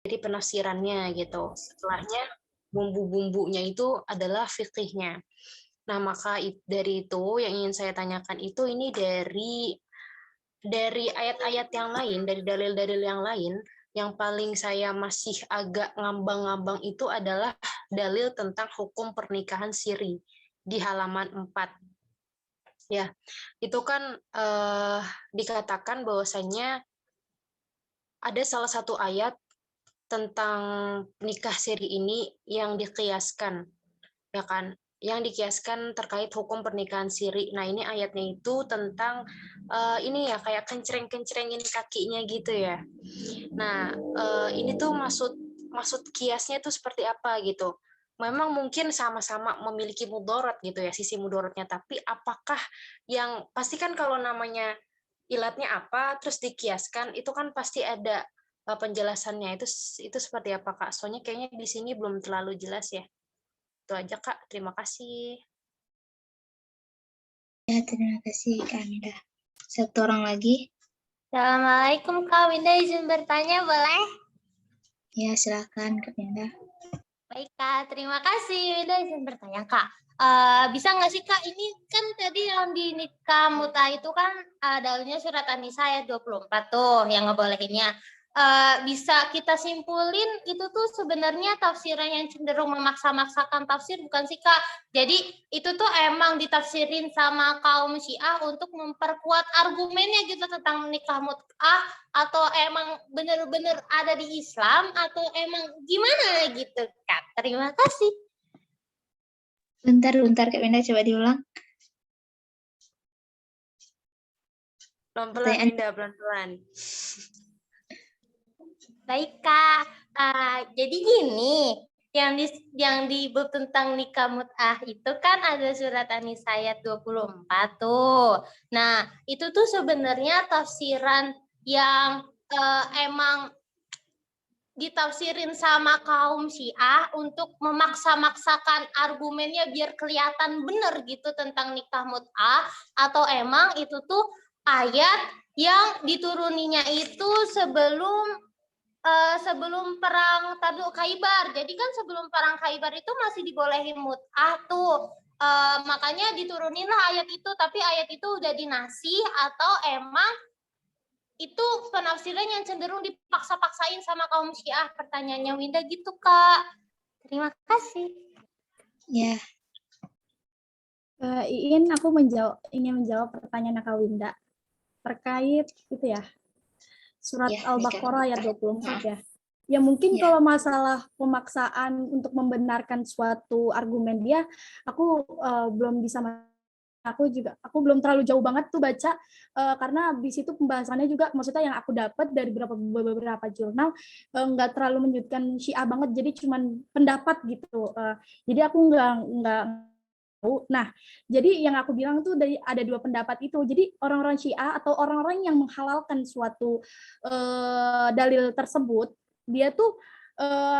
dari penafsirannya gitu. Setelahnya bumbu-bumbunya itu adalah fikihnya. Nah, maka dari itu yang ingin saya tanyakan itu ini dari ayat-ayat yang lain, dari dalil-dalil yang lain, yang paling saya masih agak ngambang-ngambang itu adalah dalil tentang hukum pernikahan siri di halaman 4. Ya, itu kan dikatakan bahwasanya ada salah satu ayat tentang nikah siri ini yang dikiaskan, ya kan? Yang dikiaskan terkait hukum pernikahan siri. Nah, ini ayatnya itu tentang ini ya kayak kencreng-kencrengin kakinya gitu ya. Nah, ini tuh maksud kiasnya itu seperti apa gitu. Memang mungkin sama-sama memiliki mudarat gitu ya, sisi mudaratnya, tapi apakah yang pasti kan kalau namanya ilatnya apa terus dikiaskan itu kan pasti ada penjelasannya. Itu seperti apa, Kak? Soalnya kayaknya di sini belum terlalu jelas ya. Itu aja, Kak. Terima kasih. Ya, terima kasih Kak Amida. Satu orang lagi. Assalamualaikum Kak Winda, izin bertanya boleh? Ya, silakan Kak Amida. Baik Kak, terima kasih Winda izin bertanya Kak. Bisa nggak sih Kak, ini kan tadi yang di nikah muta itu kan dalilnya surat An-Nisa ayat 24 tuh yang ngebolehinnya. Bisa kita simpulin itu tuh sebenarnya tafsiran yang cenderung memaksa-maksakan tafsir bukan sih Kak? Jadi itu tuh emang ditafsirin sama kaum Syiah untuk memperkuat argumennya gitu tentang nikah mut'ah, atau emang bener-bener ada di Islam atau emang gimana gitu Kak? Terima kasih. Bentar Kak Amida, coba diulang. Pelan-pelan, Winda, pelan-pelan. Baik Kak, jadi gini, yang di bab tentang nikah mut'ah itu kan ada surat An-Nisa ayat 24 tuh. Nah, itu tuh sebenarnya tafsiran yang emang ditafsirin sama kaum Syiah untuk memaksa-maksakan argumennya biar kelihatan benar gitu tentang nikah mut'ah, atau emang itu tuh ayat yang dituruninya itu sebelum perang Tabuk Khaibar. Jadi kan sebelum perang Khaibar itu masih dibolehin mut'ah tuh. Makanya dituruninlah ayat itu, tapi ayat itu udah dinasih atau emang itu penafsiran yang cenderung dipaksa-paksain sama kaum Syiah. Pertanyaannya Winda gitu Kak. Terima kasih. Ya. Iin, aku ingin menjawab pertanyaan Kak Winda terkait itu ya, surat Al-Baqarah ayat 24 ya. Ya mungkin kalau masalah pemaksaan untuk membenarkan suatu argumen dia, aku belum bisa, aku belum terlalu jauh banget tuh baca, karena di situ pembahasannya juga maksudnya yang aku dapat dari beberapa jurnal nggak terlalu menyudutkan Syiah banget, jadi cuman pendapat gitu. Jadi aku nggak. Nah, jadi yang aku bilang tuh ada dua pendapat itu. Jadi orang-orang Syiah atau orang-orang yang menghalalkan suatu dalil tersebut, dia tuh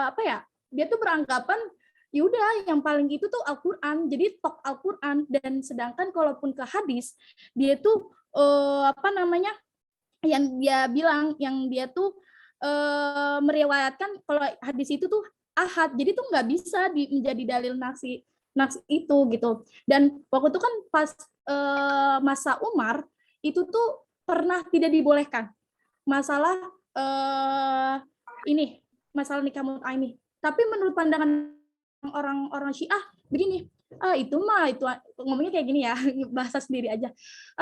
apa ya? Dia tuh beranggapan yaudah yang paling itu tuh Al-Quran. Jadi tok Al-Quran, dan sedangkan kalaupun ke hadis, dia tuh apa namanya? Yang dia bilang, yang dia tuh meriwayatkan kalau hadis itu tuh ahad. Jadi tuh nggak bisa menjadi dalil nafsi itu gitu. Dan waktu itu kan pas masa Umar itu tuh pernah tidak dibolehkan masalah ini, masalah nikah mut'ah ini. Tapi menurut pandangan orang-orang Syiah begini, itu mah itu ngomongnya kayak gini ya, bahasa sendiri aja.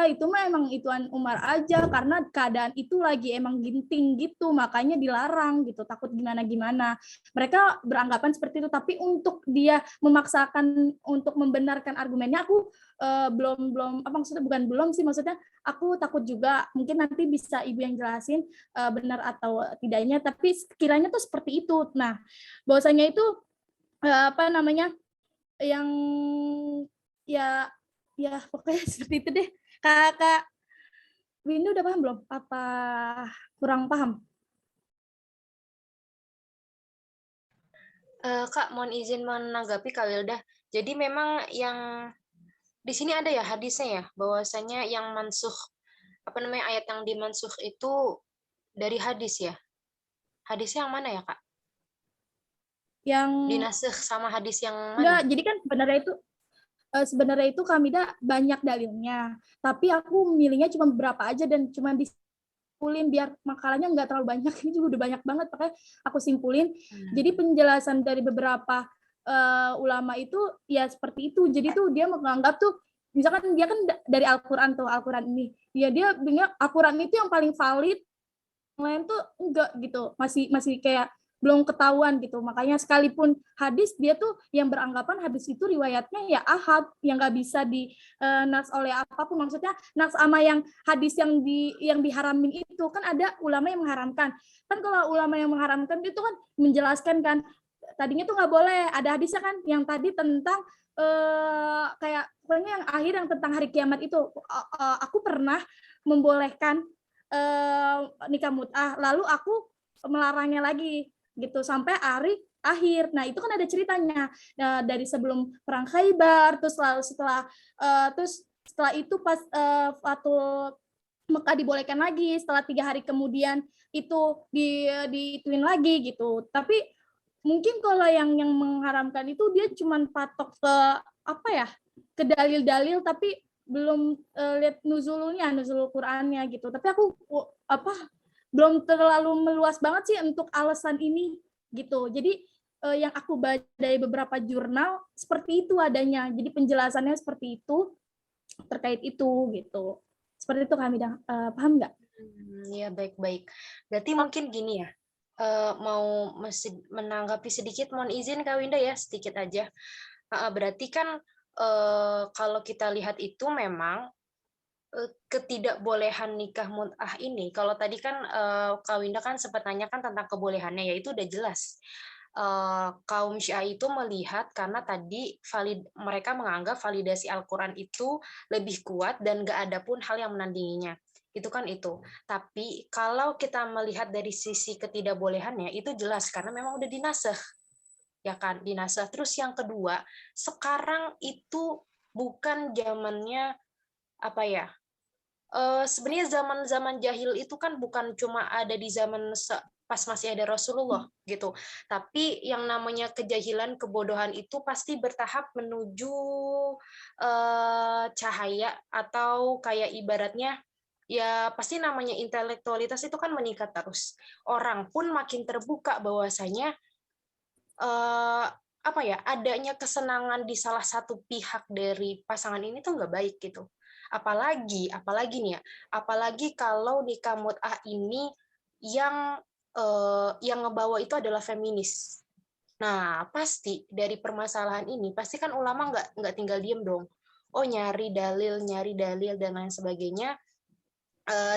Itu mah emang ituan Umar aja, karena keadaan itu lagi emang ginting gitu, makanya dilarang gitu, takut gimana-gimana. Mereka beranggapan seperti itu, tapi untuk dia memaksakan untuk membenarkan argumennya, aku belum apa maksudnya, bukan belum sih, maksudnya aku takut juga, mungkin nanti bisa Ibu yang jelasin benar atau tidaknya, tapi kiranya tuh seperti itu. Nah, bahwasanya itu apa namanya, yang ya pokoknya seperti itu deh. Kak Windu udah paham belum? Apa kurang paham? Kak, mohon izin menanggapi Kak Wilda. Jadi memang yang di sini ada ya hadisnya ya, bahwasanya yang mansuh, apa namanya, ayat yang dimansuh itu dari hadis ya. Hadisnya yang mana ya, Kak? Yang dinasakh sama hadis yang enggak, mana? jadi kan sebenarnya itu Kamidah banyak dalilnya, tapi aku milihnya cuma beberapa aja dan cuma simpulin biar makalahnya nggak terlalu banyak. Ini juga udah banyak banget, makanya aku simpulin. Jadi penjelasan dari beberapa ulama itu ya seperti itu. Jadi tuh dia menganggap tuh, misalkan dia kan dari Al-Quran tuh, Al-Quran ini, ya dia bilang Al-Quran itu yang paling valid, yang lain tuh enggak gitu, masih kayak belum ketahuan gitu. Makanya sekalipun hadis, dia tuh yang beranggapan hadis itu riwayatnya ya ahad, yang nggak bisa di nas oleh apapun. Maksudnya nas sama yang hadis yang diharamin itu kan ada ulama yang mengharamkan. Kan kalau ulama yang mengharamkan itu kan menjelaskan kan, tadinya tuh nggak boleh, ada hadisnya kan yang tadi tentang kayak pokoknya yang akhir yang tentang hari kiamat itu. Aku pernah membolehkan nikah mut'ah, lalu aku melarangnya lagi gitu sampai hari akhir. Nah itu kan ada ceritanya, dari sebelum perang Khaybar, terus lalu setelah itu pas waktu Mekah dibolehkan lagi, setelah 3 hari kemudian itu diituin lagi gitu. Tapi mungkin kalau yang mengharamkan itu dia cuma patok ke apa ya, ke dalil-dalil, tapi belum lihat nuzul Qur'annya gitu. Tapi aku belum terlalu meluas banget sih untuk alasan ini gitu. Jadi yang aku baca dari beberapa jurnal seperti itu adanya. Jadi penjelasannya seperti itu terkait itu gitu. Seperti itu Hamidah, paham nggak? Ya, baik-baik. Berarti mungkin gini ya, mau menanggapi sedikit, mohon izin Kak Winda ya, sedikit aja. Berarti kan kalau kita lihat itu memang ketidakbolehan nikah mut'ah ini, kalau tadi kan Kak Winda kan sempat nanyakan tentang kebolehannya, ya itu udah jelas. Kaum Syiah itu melihat karena tadi mereka menganggap validasi Al-Quran itu lebih kuat dan gak ada pun hal yang menandinginya. Itu kan itu. Tapi kalau kita melihat dari sisi ketidakbolehannya, itu jelas karena memang udah dinasakh. Ya kan, dinasakh. Terus yang kedua, sekarang itu bukan zamannya apa ya? Sebenarnya zaman-zaman jahil itu kan bukan cuma ada di zaman pas masih ada Rasulullah gitu. Tapi yang namanya kejahilan, kebodohan itu pasti bertahap menuju cahaya, atau kayak ibaratnya ya pasti namanya intelektualitas itu kan meningkat terus. Orang pun makin terbuka bahwasanya apa ya, adanya kesenangan di salah satu pihak dari pasangan ini tuh nggak baik gitu. Apalagi nih ya, apalagi kalau nikah mut'ah ini yang ngebawa itu adalah feminis. Nah, pasti dari permasalahan ini pasti kan ulama nggak tinggal diem dong. Oh, nyari dalil dan lain sebagainya,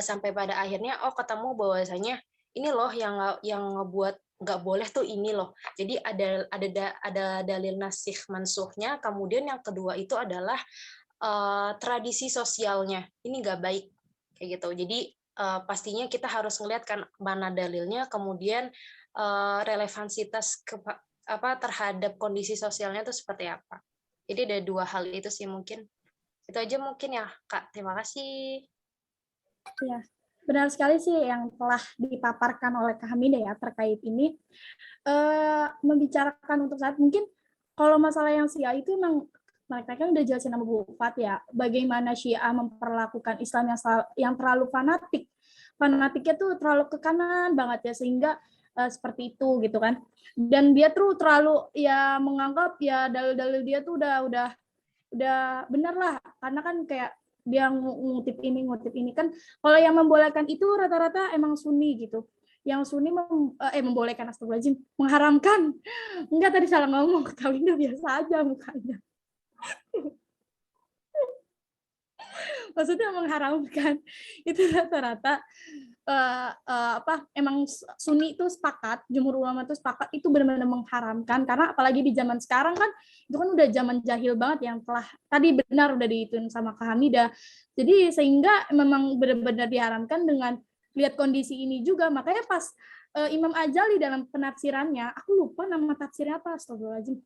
sampai pada akhirnya ketemu bahwasanya ini loh yang ngebuat nggak boleh tuh ini loh. Jadi ada dalil nasikh mansukhnya. Kemudian yang kedua itu adalah tradisi sosialnya, ini nggak baik kayak gitu. Jadi pastinya kita harus melihat kan mana dalilnya, kemudian relevansitas terhadap kondisi sosialnya itu seperti apa. Jadi ada dua hal itu sih mungkin. Itu aja mungkin ya Kak. Terima kasih. Ya, benar sekali sih yang telah dipaparkan oleh Kak Hamidah ya terkait ini. Membicarakan untuk saat mungkin kalau masalah yang Syiah itu memang mereka kan udah jelasin sama Bu Fat ya, bagaimana Syiah memperlakukan Islam yang terlalu fanatik. Fanatiknya tuh terlalu ke kanan banget ya, sehingga seperti itu gitu kan. Dan dia tuh terlalu ya menganggap ya dalil-dalil dia tuh udah benar lah, karena kan kayak dia ngutip ini kan. Kalau yang membolehkan itu rata-rata emang Sunni gitu. Yang Sunni membolehkan, astagfirullahaladzim, mengharamkan. Enggak, tadi salah ngomong, kawinnya biasa aja mukanya. Maksudnya mengharamkan itu rata-rata emang Sunni itu sepakat, jumhur ulama itu sepakat itu benar-benar mengharamkan, karena apalagi di zaman sekarang kan itu kan udah zaman jahil banget yang telah tadi benar udah diituin sama Kak Hamidah. Jadi sehingga memang benar-benar diharamkan dengan lihat kondisi ini juga. Makanya pas Imam Ajali dalam penafsirannya, aku lupa nama tafsirnya apa, astagfirullahaladzim,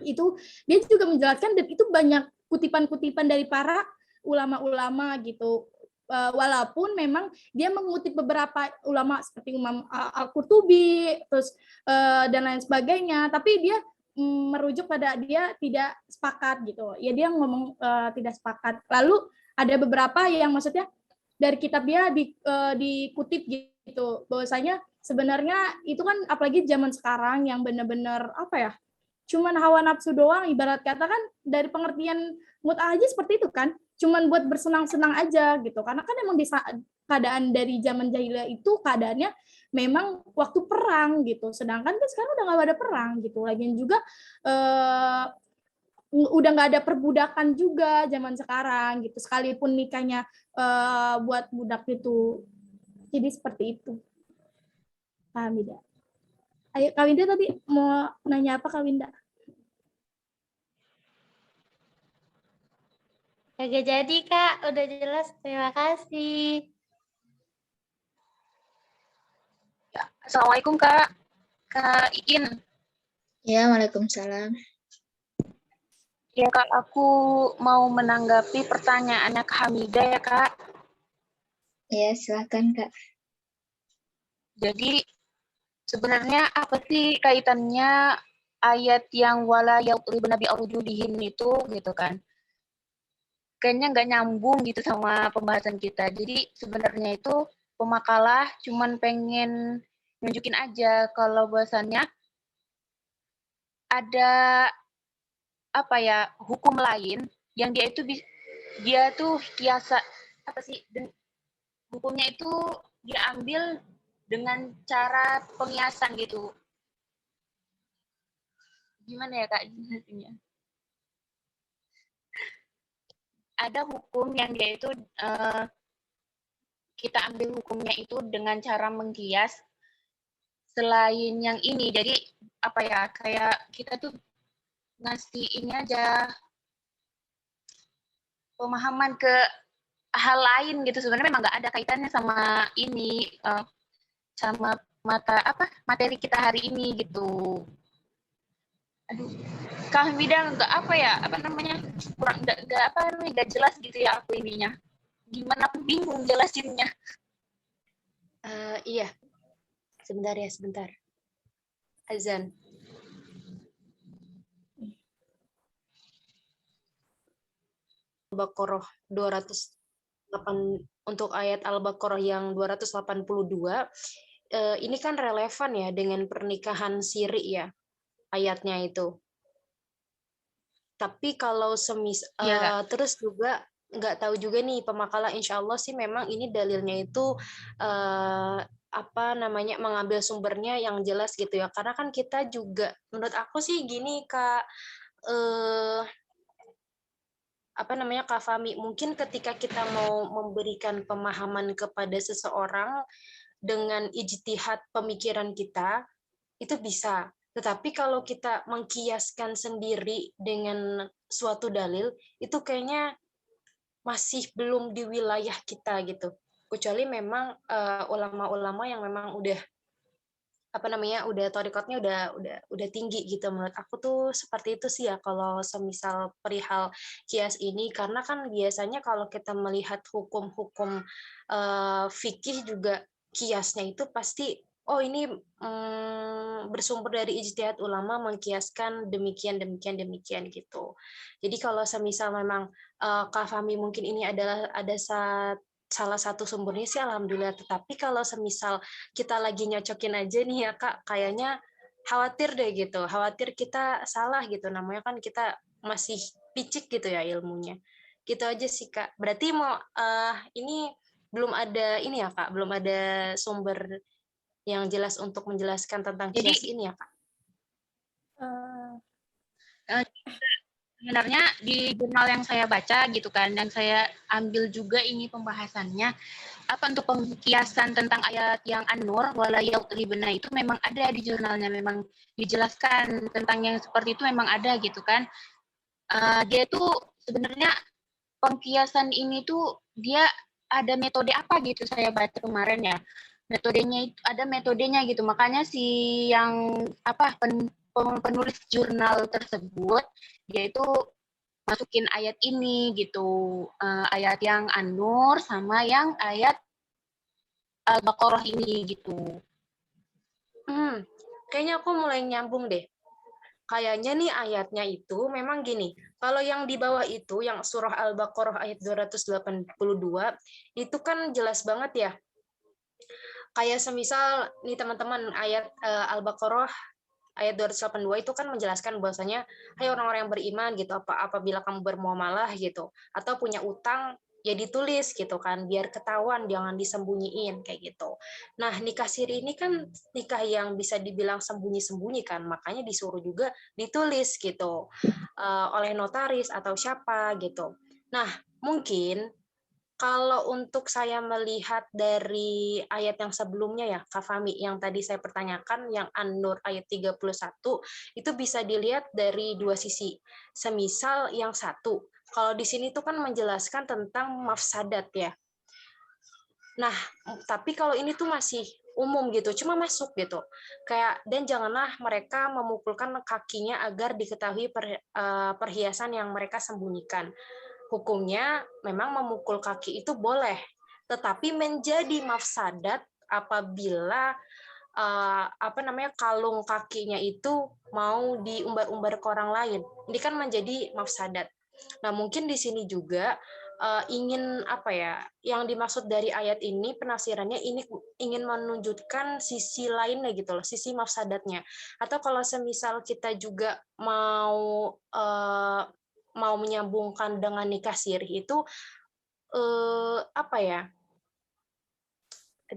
itu dia juga menjelaskan, dan itu banyak kutipan-kutipan dari para ulama-ulama gitu. walaupun memang dia mengutip beberapa ulama seperti Imam Al-Qurtubi terus dan lain sebagainya, tapi dia merujuk pada dia tidak sepakat gitu. Ya dia ngomong tidak sepakat. Lalu ada beberapa yang maksudnya dari kitab dia dikutip gitu. Bahwasanya sebenarnya itu kan apalagi zaman sekarang yang benar-benar apa ya? Cuman hawa nafsu doang, ibarat kata kan dari pengertian mut'ah aja seperti itu kan, cuman buat bersenang-senang aja gitu, karena kan emang di keadaan dari zaman jahiliyah itu keadaannya memang waktu perang gitu, sedangkan kan sekarang udah nggak ada perang gitu, lagian juga udah nggak ada perbudakan juga zaman sekarang gitu, sekalipun nikahnya buat budak itu, jadi seperti itu. Paham tidak? Ayo Kak Winda tadi mau nanya apa Kak Winda? Kagak jadi Kak, udah jelas. Terima kasih. Ya, Assalamualaikum Kak. Kak Iin. Ya, waalaikumsalam. Ya Kak, aku mau menanggapi pertanyaannya Kak Hamidah ya Kak. Ya, silakan Kak. Jadi sebenarnya apa sih kaitannya ayat yang wala yadribna bi arjulihin itu gitu kan? Kayaknya nggak nyambung gitu sama pembahasan kita. Jadi sebenarnya itu pemakalah cuman pengen nunjukin aja kalau bahwasannya ada apa ya hukum lain yang dia tuh kiasa apa sih hukumnya itu diambil dengan cara pengiasan gitu. Gimana ya Kak jelasinnya? Ada hukum yang dia itu kita ambil hukumnya itu dengan cara mengkias selain yang ini. Jadi apa ya kayak kita tuh ngasih ini aja pemahaman ke hal lain gitu, sebenarnya memang nggak ada kaitannya sama ini sama materi kita hari ini gitu. Aduh, Kak Hamidah kurang nggak jelas gitu ya aku ininya. Gimana aku bingung jelasinnya. Iya, sebentar. Azan. Al-Baqarah 208 untuk ayat Al-Baqarah yang 282 ini kan relevan ya dengan pernikahan siri ya ayatnya itu. Tapi kalau terus juga nggak tahu juga nih pemakalah, insya Allah sih memang ini dalilnya itu mengambil sumbernya yang jelas gitu ya, karena kan kita juga menurut aku sih gini Kak Kak Fami, mungkin ketika kita mau memberikan pemahaman kepada seseorang dengan ijtihad pemikiran kita itu bisa. Tetapi kalau kita mengkiaskan sendiri dengan suatu dalil, itu kayaknya masih belum di wilayah kita gitu. Kecuali memang ulama-ulama yang memang udah thoriqatnya udah tinggi gitu. Menurut aku tuh seperti itu sih ya kalau semisal perihal kias ini, karena kan biasanya kalau kita melihat hukum-hukum fikih juga kiasnya itu pasti ini bersumber dari ijtihad ulama mengkiaskan demikian gitu. Jadi kalau semisal memang Kak Fahmi mungkin ini adalah salah satu sumbernya sih alhamdulillah, tetapi kalau semisal kita lagi nyocokin aja nih ya Kak, kayaknya khawatir deh gitu, khawatir kita salah gitu, namanya kan kita masih picik gitu ya ilmunya. Gitu aja sih Kak. Berarti ini belum ada ini ya Kak, belum ada sumber yang jelas untuk menjelaskan tentang kias ini ya Kak? Sebenarnya di jurnal yang saya baca gitu kan, dan saya ambil juga ini pembahasannya, untuk pengkiasan tentang ayat yang An-Nur, wala yadribna itu memang ada di jurnalnya, memang dijelaskan tentang yang seperti itu memang ada gitu kan. Dia tuh sebenarnya pengkiasan ini tuh dia ada metode apa gitu saya baca kemarin ya. Ada metodenya gitu, makanya si yang penulis jurnal tersebut dia itu masukin ayat ini gitu, ayat yang An-Nur sama yang ayat Al-Baqarah ini gitu. Kayaknya aku mulai nyambung deh. Kayaknya nih ayatnya itu memang gini, kalau yang di bawah itu, yang surah Al-Baqarah ayat 282, itu kan jelas banget ya. Kayak semisal nih teman-teman, ayat Al-Baqarah ayat 282 itu kan menjelaskan bahwasanya, hai orang-orang yang beriman gitu, apabila kamu bermuamalah gitu, atau punya utang, ya ditulis gitu kan, biar ketahuan, jangan disembunyiin kayak gitu. Nah, nikah siri ini kan nikah yang bisa dibilang sembunyi-sembunyi kan, makanya disuruh juga ditulis gitu oleh notaris atau siapa gitu. Nah, mungkin kalau untuk saya melihat dari ayat yang sebelumnya ya, Kak Fami, yang tadi saya pertanyakan, yang An-Nur ayat 31, itu bisa dilihat dari dua sisi. Semisal yang satu, kalau di sini tuh kan menjelaskan tentang mafsadat ya. Nah, tapi kalau ini tuh masih umum gitu, cuma masuk gitu. Kayak, dan janganlah mereka memukulkan kakinya agar diketahui perhiasan yang mereka sembunyikan. Hukumnya memang memukul kaki itu boleh, tetapi menjadi mafsadat apabila kalung kakinya itu mau diumbar-umbar ke orang lain. Ini kan menjadi mafsadat. Nah, mungkin di sini juga ingin yang dimaksud dari ayat ini, penafsirannya ini ingin menunjukkan sisi lainnya gitu loh, sisi mafsadatnya. Atau kalau semisal kita juga mau menyambungkan dengan nikah siri itu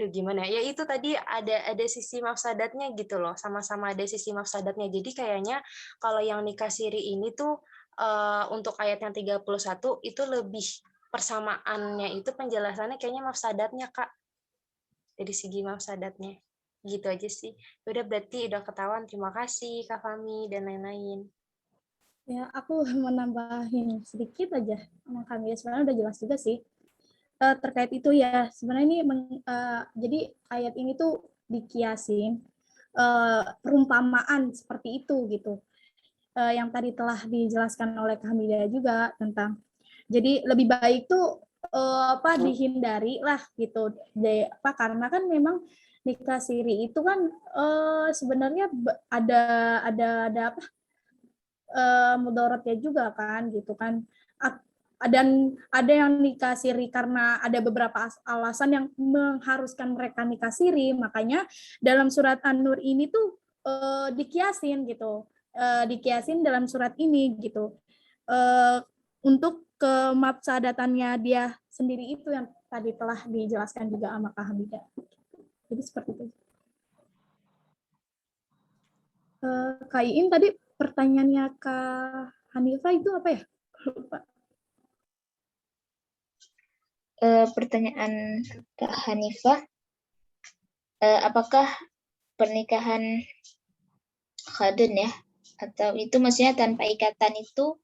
gimana ya, itu tadi ada sisi mafsadatnya gitu loh, sama-sama ada sisi mafsadatnya. Jadi kayaknya kalau yang nikah siri ini tuh untuk ayat yang 31 itu lebih persamaannya, itu penjelasannya kayaknya mafsadatnya, Kak, dari segi mafsadatnya. Gitu aja sih. Udah, berarti udah ketahuan. Terima kasih Kak Fami dan lain-lain. Ya, aku menambahin sedikit aja sama kami. Sebenarnya udah jelas juga sih. Terkait itu ya, sebenarnya ini jadi ayat ini tuh dikiasin perumpamaan seperti itu gitu. Yang tadi telah dijelaskan oleh Hamidah juga tentang, jadi lebih baik tuh dihindari lah gitu. Karena kan memang nikah siri itu kan sebenarnya ada mudaratnya juga kan gitu kan. Dan ada yang nikah siri karena ada beberapa alasan yang mengharuskan mereka nikah siri, makanya dalam surat An-Nur ini tuh dikiasin gitu, dikiasin dalam surat ini gitu, untuk kemafsadatannya dia sendiri itu yang tadi telah dijelaskan juga sama Kak Hamidah. Jadi seperti itu. Kak Iin tadi pertanyaannya Kak Hanifah itu apa ya? Lupa. Pertanyaan Kak Hanifah, apakah pernikahan khadun ya, atau itu maksudnya tanpa ikatan itu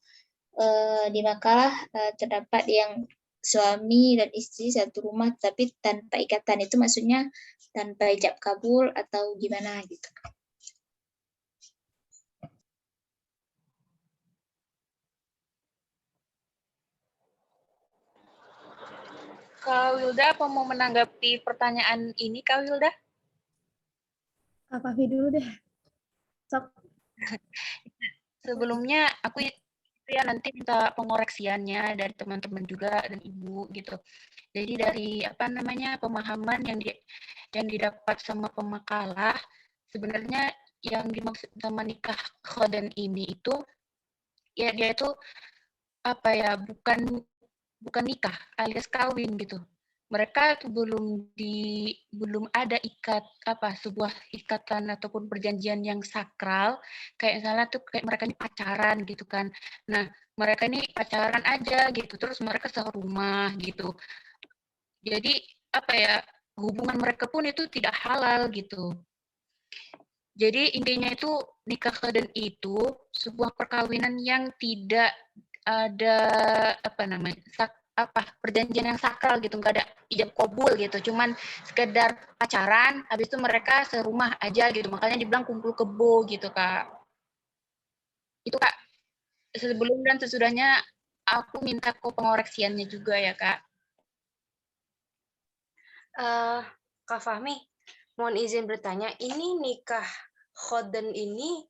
di makalah terdapat yang suami dan istri satu rumah tapi tanpa ikatan, itu maksudnya tanpa ijab kabul atau gimana gitu? Kak Wilda, apa mau menanggapi pertanyaan ini, Kak Wilda? Kak Fahmi dulu deh. Sok. Sebelumnya aku ya nanti minta pengoreksiannya dari teman-teman juga dan Ibu gitu. Jadi dari pemahaman yang didapat sama pemakalah, sebenarnya yang dimaksud sama nikah khodan ini itu ya dia itu bukan nikah alias kawin gitu. Mereka belum ada sebuah ikatan ataupun perjanjian yang sakral, kayak misalnya tuh kayak mereka ini pacaran gitu kan. Nah, mereka ini pacaran aja gitu, terus mereka serumah gitu. Jadi hubungan mereka pun itu tidak halal gitu. Jadi intinya itu nikah khodan itu sebuah perkawinan yang tidak ada perjanjian yang sakral gitu, nggak ada ijab kabul gitu, cuman sekedar pacaran, habis itu mereka serumah aja gitu, makanya dibilang kumpul kebo gitu, Kak. Itu Kak, sebelum dan sesudahnya aku minta pengoreksiannya juga ya, Kak. Kak Fahmi, mohon izin bertanya, ini nikah khoden ini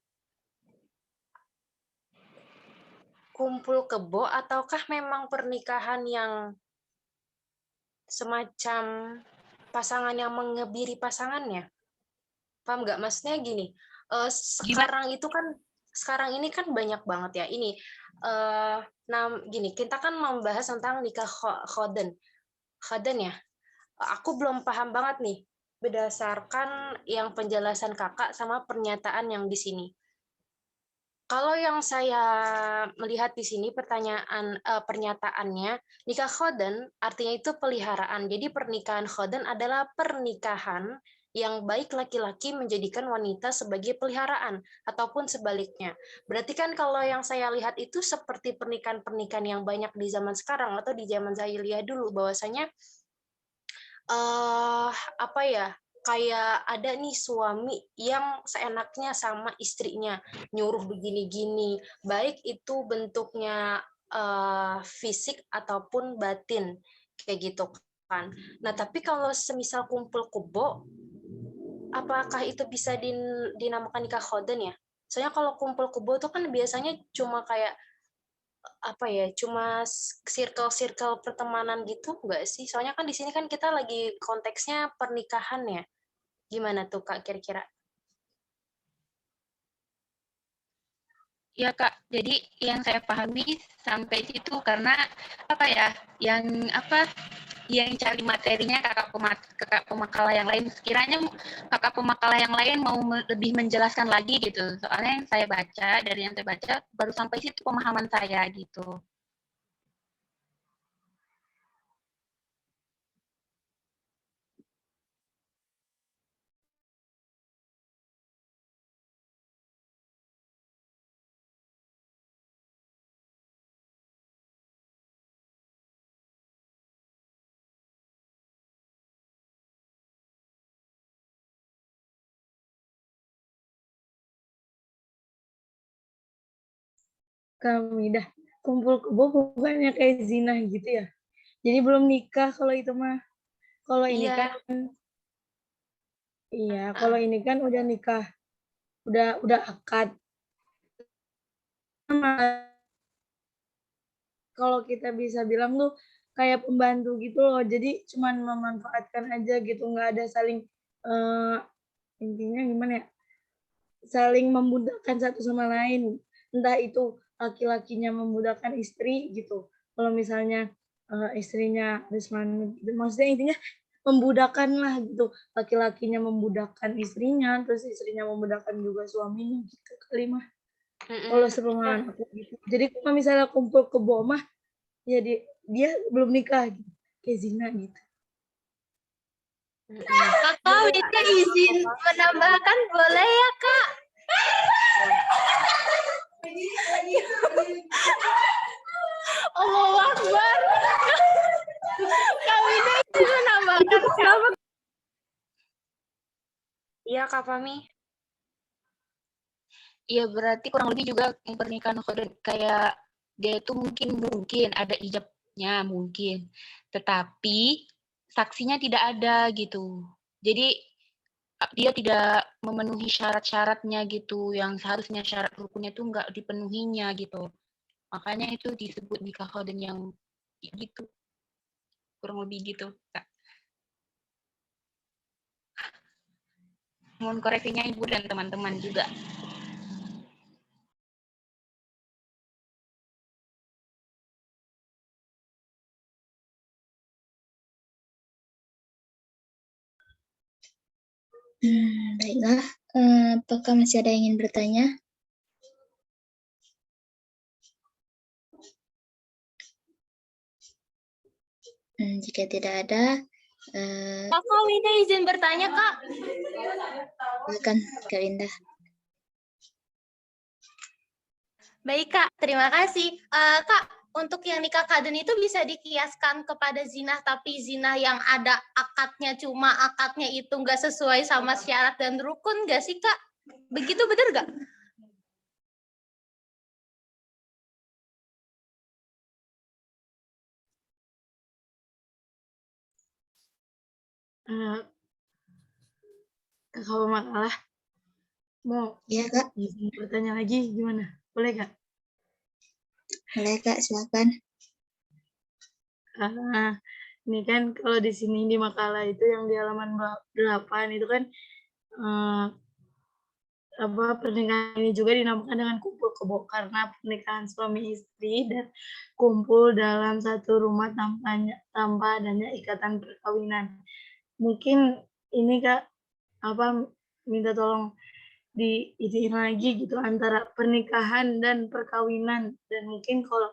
kumpul kebo ataukah memang pernikahan yang semacam pasangan yang mengebiri pasangannya? Paham nggak? Maksudnya gini, sekarang ini kan banyak banget ya. Ini gini, kita kan membahas tentang nikah khoden ya. Aku belum paham banget nih berdasarkan yang penjelasan kakak sama pernyataan yang di sini. Kalau yang saya melihat di sini pernyataannya, nikah khoden artinya itu peliharaan. Jadi pernikahan khoden adalah pernikahan yang baik laki-laki menjadikan wanita sebagai peliharaan ataupun sebaliknya. Berarti kan kalau yang saya lihat itu seperti pernikahan-pernikahan yang banyak di zaman sekarang atau di zaman jahiliyah dulu, bahwasanya kayak ada nih suami yang seenaknya sama istrinya, nyuruh begini-gini, baik itu bentuknya fisik ataupun batin, kayak gitu kan. Nah, tapi kalau semisal kumpul kebo, apakah itu bisa dinamakan nikah khoden ya? Soalnya kalau kumpul kebo itu kan biasanya cuma kayak cuma circle pertemanan gitu enggak sih? Soalnya kan di sini kan kita lagi konteksnya pernikahan ya. Gimana tuh Kak kira-kira? Ya Kak, jadi yang saya pahami sampai situ karena yang cari materinya kakak pemakala yang lain. Sekiranya kakak pemakala yang lain mau lebih menjelaskan lagi gitu. Soalnya yang saya baca, dari yang saya baca baru sampai situ pemahaman saya gitu. Kami dah kumpul kebo bukannya kayak zina gitu ya. Jadi belum nikah kalau itu mah. Kalau ini Iya. kan iya, kalau ini kan udah nikah. Udah akad. Kalau kita bisa bilang tuh kayak pembantu gitu loh. Jadi cuman memanfaatkan aja gitu, nggak ada saling intinya gimana ya? Saling memudahkan satu sama lain. Entah itu laki-lakinya memudahkan istri gitu. Kalau misalnya istrinya maksudnya intinya membudakkan lah gitu. Laki-lakinya membudakkan istrinya, terus istrinya membudakkan juga suaminya gitu kali mah. Kalau sepemahaman aku gitu. Jadi kalau misalnya kumpul kebo mah, ya dia belum nikah gitu. Kayak zina gitu. Kakak minta izin menambahkan boleh ya Kak? Allahu Akbar. Kak Winda izin menambahkan kenapa? Iya Kak Fahmi. Iya berarti kurang lebih juga pernikahan khoden kayak dia itu mungkin ada ijabnya mungkin, tetapi saksinya tidak ada gitu. Jadi dia tidak memenuhi syarat-syaratnya gitu, yang seharusnya syarat rukunnya itu nggak dipenuhinya gitu. Makanya itu disebut nikah khoden yang gitu, kurang lebih gitu. Kak. Mohon koreksinya Ibu dan teman-teman juga. Baiklah, apakah masih ada yang ingin bertanya? Jika tidak ada, Kakak Winda izin bertanya Kak. silakan Kak Winda. Baik Kak, terima kasih. Kak, untuk yang nikah kaden itu bisa dikiaskan kepada zina, tapi zina yang ada akadnya, cuma akadnya itu nggak sesuai sama syarat dan rukun nggak sih Kak? Begitu benar nggak? Eh, Kakak Makalah mau Ya, Kak. izin bertanya lagi gimana? Boleh, Kak? Boleh, Kak. Silakan. Ini kan kalau di sini di makalah itu yang di halaman 8 itu kan pernikahan ini juga dinamakan dengan kumpul kebo karena pernikahan suami istri dan kumpul dalam satu rumah tanpa adanya ikatan perkawinan. Mungkin ini Kak minta tolong diitiin lagi gitu antara pernikahan dan perkawinan, dan mungkin kalau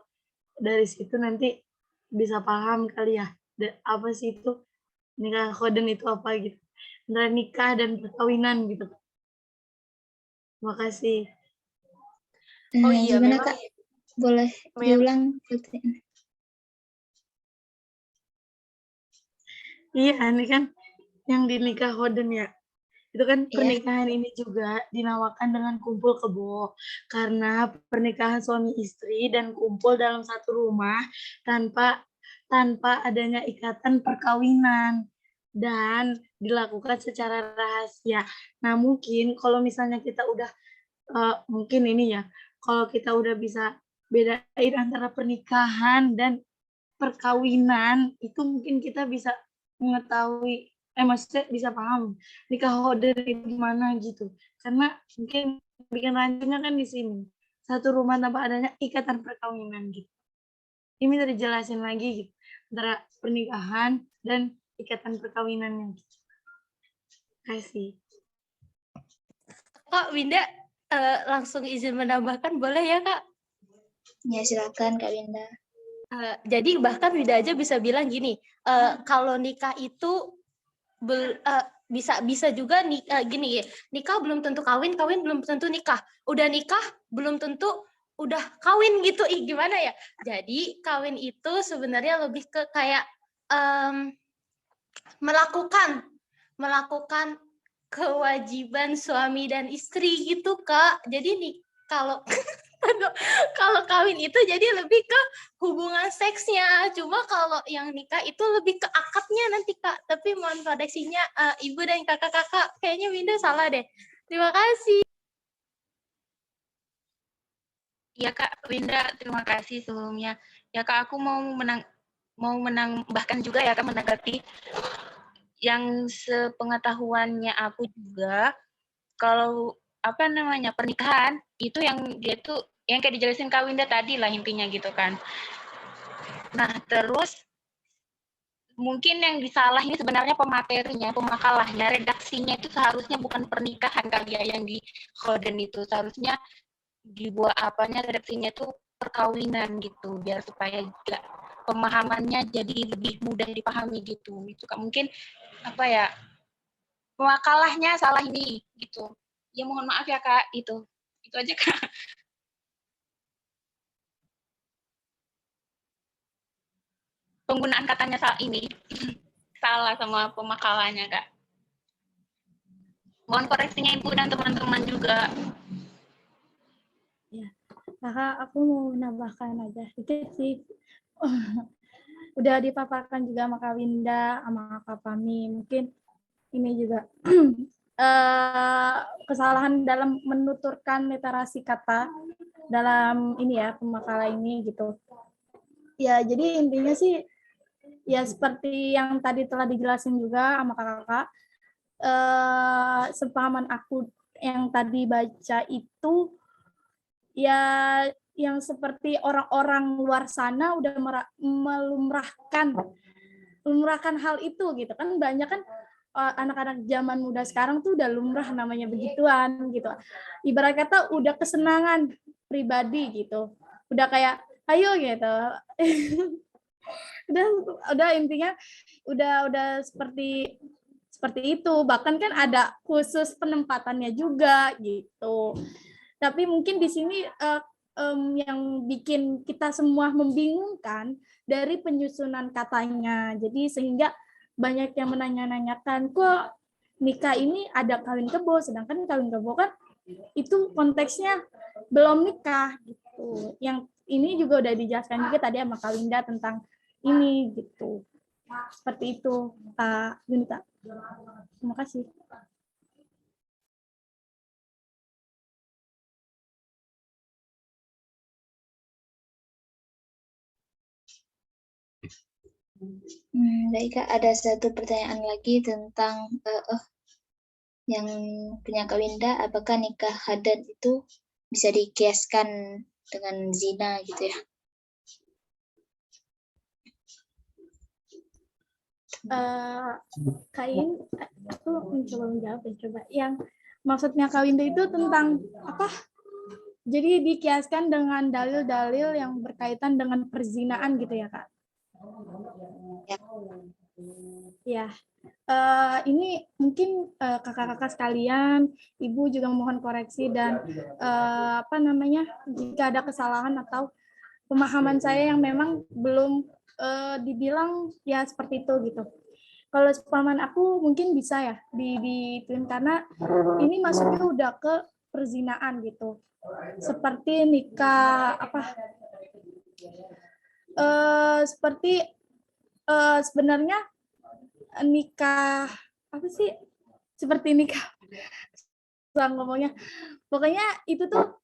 dari situ nanti bisa paham kali ya apa sih itu nikah khoden itu apa gitu, antara nikah dan perkawinan gitu. Terima kasih. Oh iya, Gimana, memang Kak? Boleh diulang pertanyaan? Iya, ini kan yang di nikah khoden ya. Itu kan Iya. pernikahan ini juga dinamakan dengan kumpul kebo karena pernikahan suami istri dan kumpul dalam satu rumah tanpa adanya ikatan perkawinan dan dilakukan secara rahasia. Nah, mungkin kalau misalnya kita udah mungkin ini ya, kalau kita udah bisa bedain antara pernikahan dan perkawinan, itu mungkin kita bisa mengetahui, maksudnya bisa paham nikah khoden itu gimana gitu. Karena mungkin bikin rancunya kan di sini. Satu rumah tanpa adanya ikatan perkawinan gitu. Ini bisa dijelasin lagi gitu, antara pernikahan dan ikatan perkawinannya gitu. Terima kasih. Kak Winda langsung izin menambahkan boleh ya Kak? Ya, silakan Kak Winda. Jadi bahkan Winda aja bisa bilang gini, kalau nikah itu bisa juga gini, nikah belum tentu kawin, kawin belum tentu nikah, udah nikah belum tentu udah kawin gitu. Gimana ya? Jadi kawin itu sebenarnya lebih ke kayak melakukan kewajiban suami dan istri gitu Kak. Jadi nih kalau kawin itu jadi lebih ke hubungan seksnya. Cuma kalau yang nikah itu lebih ke akadnya nanti Kak. Tapi mohon koreksinya Ibu dan kakak-kakak. Kayaknya Winda salah deh. Terima kasih. Ya Kak Winda, terima kasih sebelumnya. Ya Kak, aku mau menambahkan juga ya Kak, menanggapi yang sepengetahuannya aku juga, kalau pernikahan itu yang dia tuh yang kayak dijelasin Kak Winda tadi lah intinya gitu kan. Nah, terus mungkin yang disalah ini sebenarnya pematerinya, pemakalahnya, redaksinya itu seharusnya bukan pernikahan kali ya yang di khoden itu. Seharusnya dibuat redaksinya itu perkawinan gitu, biar supaya juga pemahamannya jadi lebih mudah dipahami gitu. Itu Kak, mungkin pemakalahnya salah ini gitu. Ya mohon maaf ya Kak, itu aja Kak. Penggunaan katanya salah sama pemakalannya Kak. Mohon koreksinya Ibu dan teman-teman juga. Ya, Kakak, aku mau menambahkan aja sedikit sih. Udah dipaparkan juga sama Kak Winda, sama Kak Fami. Mungkin ini juga kesalahan dalam menuturkan literasi kata dalam ini ya pemakalah ini gitu. Ya, jadi intinya sih ya seperti yang tadi telah dijelasin juga sama kakak-kakak, sepahaman aku yang tadi baca itu ya yang seperti orang-orang luar sana udah melumrahkan hal itu gitu kan. Banyak kan anak-anak zaman muda sekarang tuh udah lumrah namanya begituan gitu. Ibarat kata udah kesenangan pribadi gitu. Udah kayak ayo gitu. udah intinya udah seperti itu, bahkan kan ada khusus penempatannya juga gitu. Tapi mungkin di sini yang bikin kita semua membingungkan dari penyusunan katanya. Jadi sehingga banyak yang menanya-nanyakan kok nikah ini ada kawin kebo, sedangkan kawin kebo kan itu konteksnya belum nikah gitu. Yang ini juga udah dijelaskan juga tadi sama Kak Winda tentang ini gitu. Seperti itu Kak Yunita. Terima kasih. Baik Kak, ada satu pertanyaan lagi tentang yang punya Kak Winda, apakah nikah hadat itu bisa dikiaskan dengan zina gitu ya? Kain, aku mencoba menjawab ya, coba. Yang maksudnya Kak Winda itu tentang apa? Jadi dikiaskan dengan dalil-dalil yang berkaitan dengan perzinaan gitu ya, Kak? Ya. Ini mungkin kakak-kakak sekalian, Ibu juga mohon koreksi dan apa namanya, jika ada kesalahan atau pemahaman saya yang memang belum dibilang ya seperti itu gitu. Kalau pemahaman aku mungkin bisa ya di karena ini masuknya udah ke perzinaan gitu. Seperti nikah apa? Seperti sebenarnya nikah apa sih? Seperti nikah. Susah ngomongnya. Pokoknya itu tuh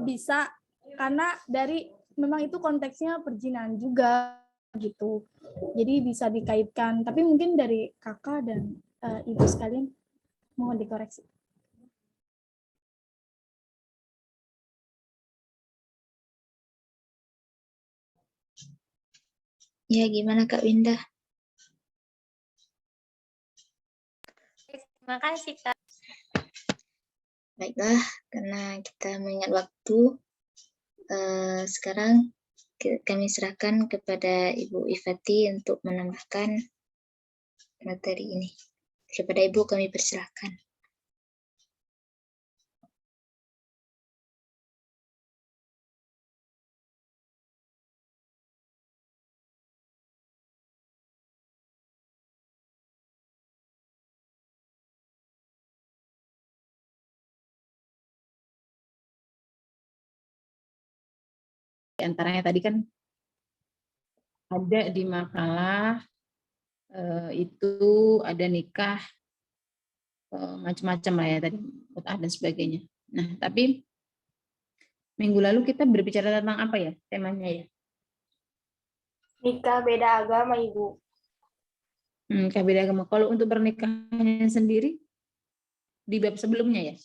bisa karena dari memang itu konteksnya perzinaan juga gitu. Jadi bisa dikaitkan. Tapi mungkin dari kakak dan ibu sekalian mohon dikoreksi. Ya, gimana Kak Winda? Terima kasih, Kak. Baiklah, karena kita mengingat waktu, sekarang kami serahkan kepada Ibu Ifati untuk menambahkan materi ini. Kepada Ibu kami persilahkan. Di antaranya tadi kan ada di makalah itu ada nikah macam-macam lah ya tadi, mut'ah dan sebagainya. Nah, tapi minggu lalu kita berbicara tentang apa ya temanya ya? Nikah beda agama, Ibu. Nikah beda agama. Kalau untuk pernikahannya sendiri di bab sebelumnya ya?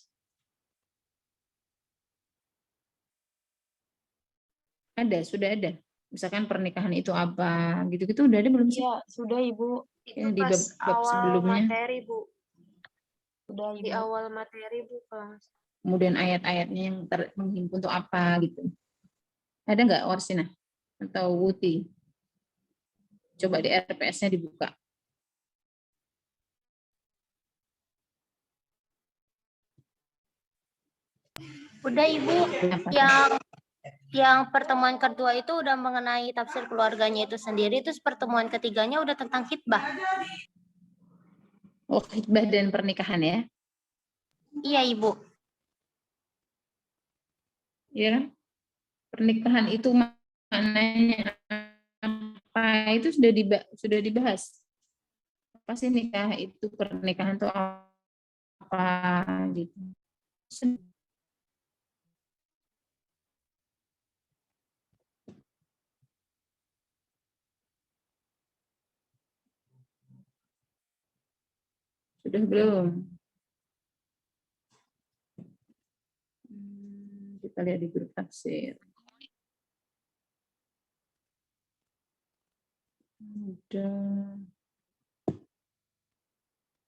Ada, sudah ada. Misalkan pernikahan itu apa, gitu-gitu udah ada belum sih? Iya, sudah Ibu. Itu Ya, di pas bab awal sebelumnya. materi, Bu. Sudah, Ibu. Di awal materi, Bu. Kemudian ayat-ayatnya yang menghimpun untuk apa gitu. Ada nggak Warsina atau Wuti? Coba di RPS-nya dibuka. Udah Ibu, yang pertemuan kedua itu udah mengenai tafsir keluarganya itu sendiri, terus pertemuan ketiganya udah tentang khitbah. Oh, khitbah dan pernikahan ya? Iya Ibu. Iya kan? Pernikahan itu maknanya apa? Itu sudah dibahas. Apa sih nikah itu, pernikahan itu apa gitu. Sudah belum? Kita lihat di grup tafsir. Udah.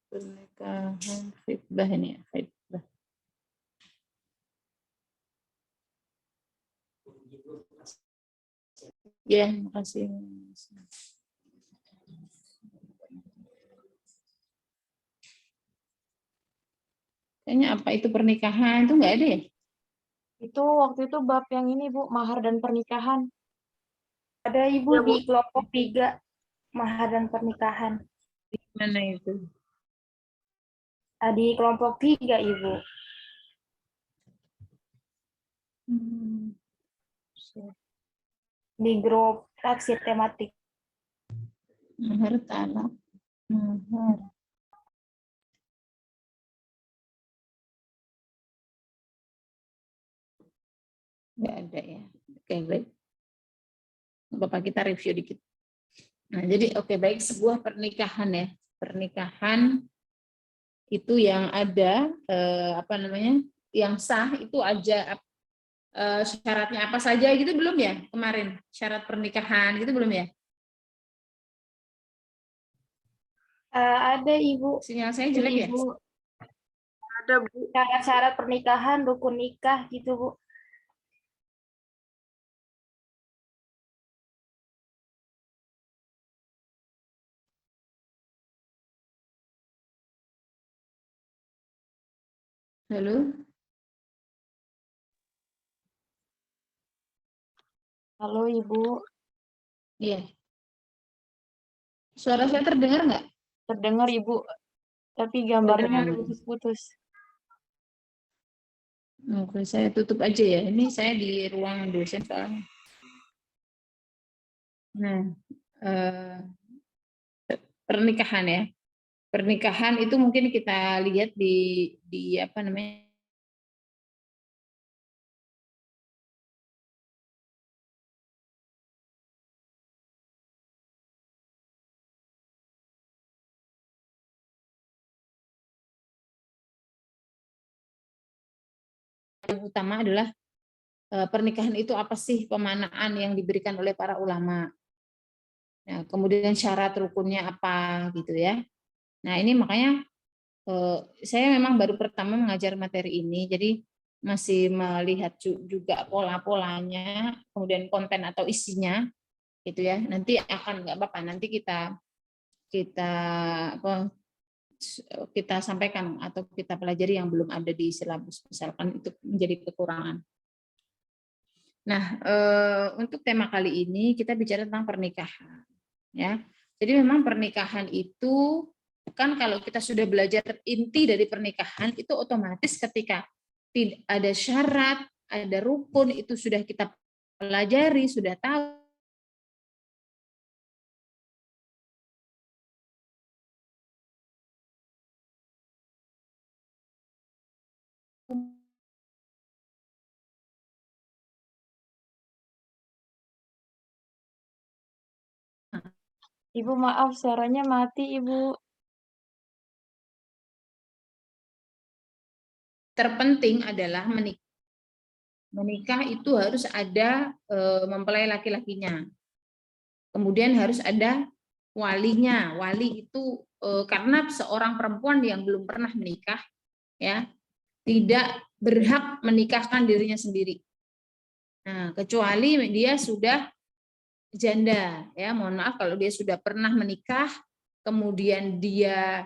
Pernikahan khitbah ini ya, khitbah. Ya, makasih. Kayaknya apa itu pernikahan itu nggak ada ya? Itu waktu itu bab yang ini, Bu, mahar dan pernikahan. Ada Ibu Ya, Bu. di kelompok 3, mahar dan pernikahan. Mana itu? Di kelompok 3, Ibu. Di grup tafsir tematik. Mahar talak. Mahar. Nggak ada ya. Oke, baik. Bapak kita review dikit. Nah, jadi oke, baik, sebuah pernikahan ya. Pernikahan itu yang ada apa namanya? Yang sah itu aja syaratnya apa saja gitu belum ya? Kemarin syarat pernikahan gitu belum ya? Ada Ibu. Sinyal saya jelek ya? Ibu. Ada Bu. Syarat-syarat pernikahan, rukun nikah gitu Bu. Halo? Halo Ibu. Iya. Suara saya terdengar nggak? Terdengar Ibu. Tapi gambarnya Terdengar. putus-putus. Oke, saya tutup aja ya. Ini saya di ruang dosen soalnya. Nah, pernikahan ya. Pernikahan itu mungkin kita lihat di apa namanya? Yang utama adalah pernikahan itu apa sih pemanaan yang diberikan oleh para ulama. Nah, kemudian syarat rukunnya apa gitu ya. Nah, ini makanya saya memang baru pertama mengajar materi ini, jadi masih melihat juga pola-polanya, kemudian konten atau isinya, gitu ya. Nanti akan nggak apa-apa, nanti kita sampaikan atau kita pelajari yang belum ada di silabus, misalkan itu menjadi kekurangan. Nah, untuk tema kali ini kita bicara tentang pernikahan, ya. Jadi memang pernikahan itu kan kalau kita sudah belajar inti dari pernikahan itu otomatis ketika ada syarat, ada rukun itu sudah kita pelajari, sudah tahu. Ibu maaf suaranya mati Ibu. Terpenting adalah menikah itu harus ada mempelai laki-lakinya. Kemudian harus ada walinya. Wali itu karena seorang perempuan yang belum pernah menikah ya tidak berhak menikahkan dirinya sendiri. Nah, kecuali dia sudah janda ya, mohon maaf kalau dia sudah pernah menikah kemudian dia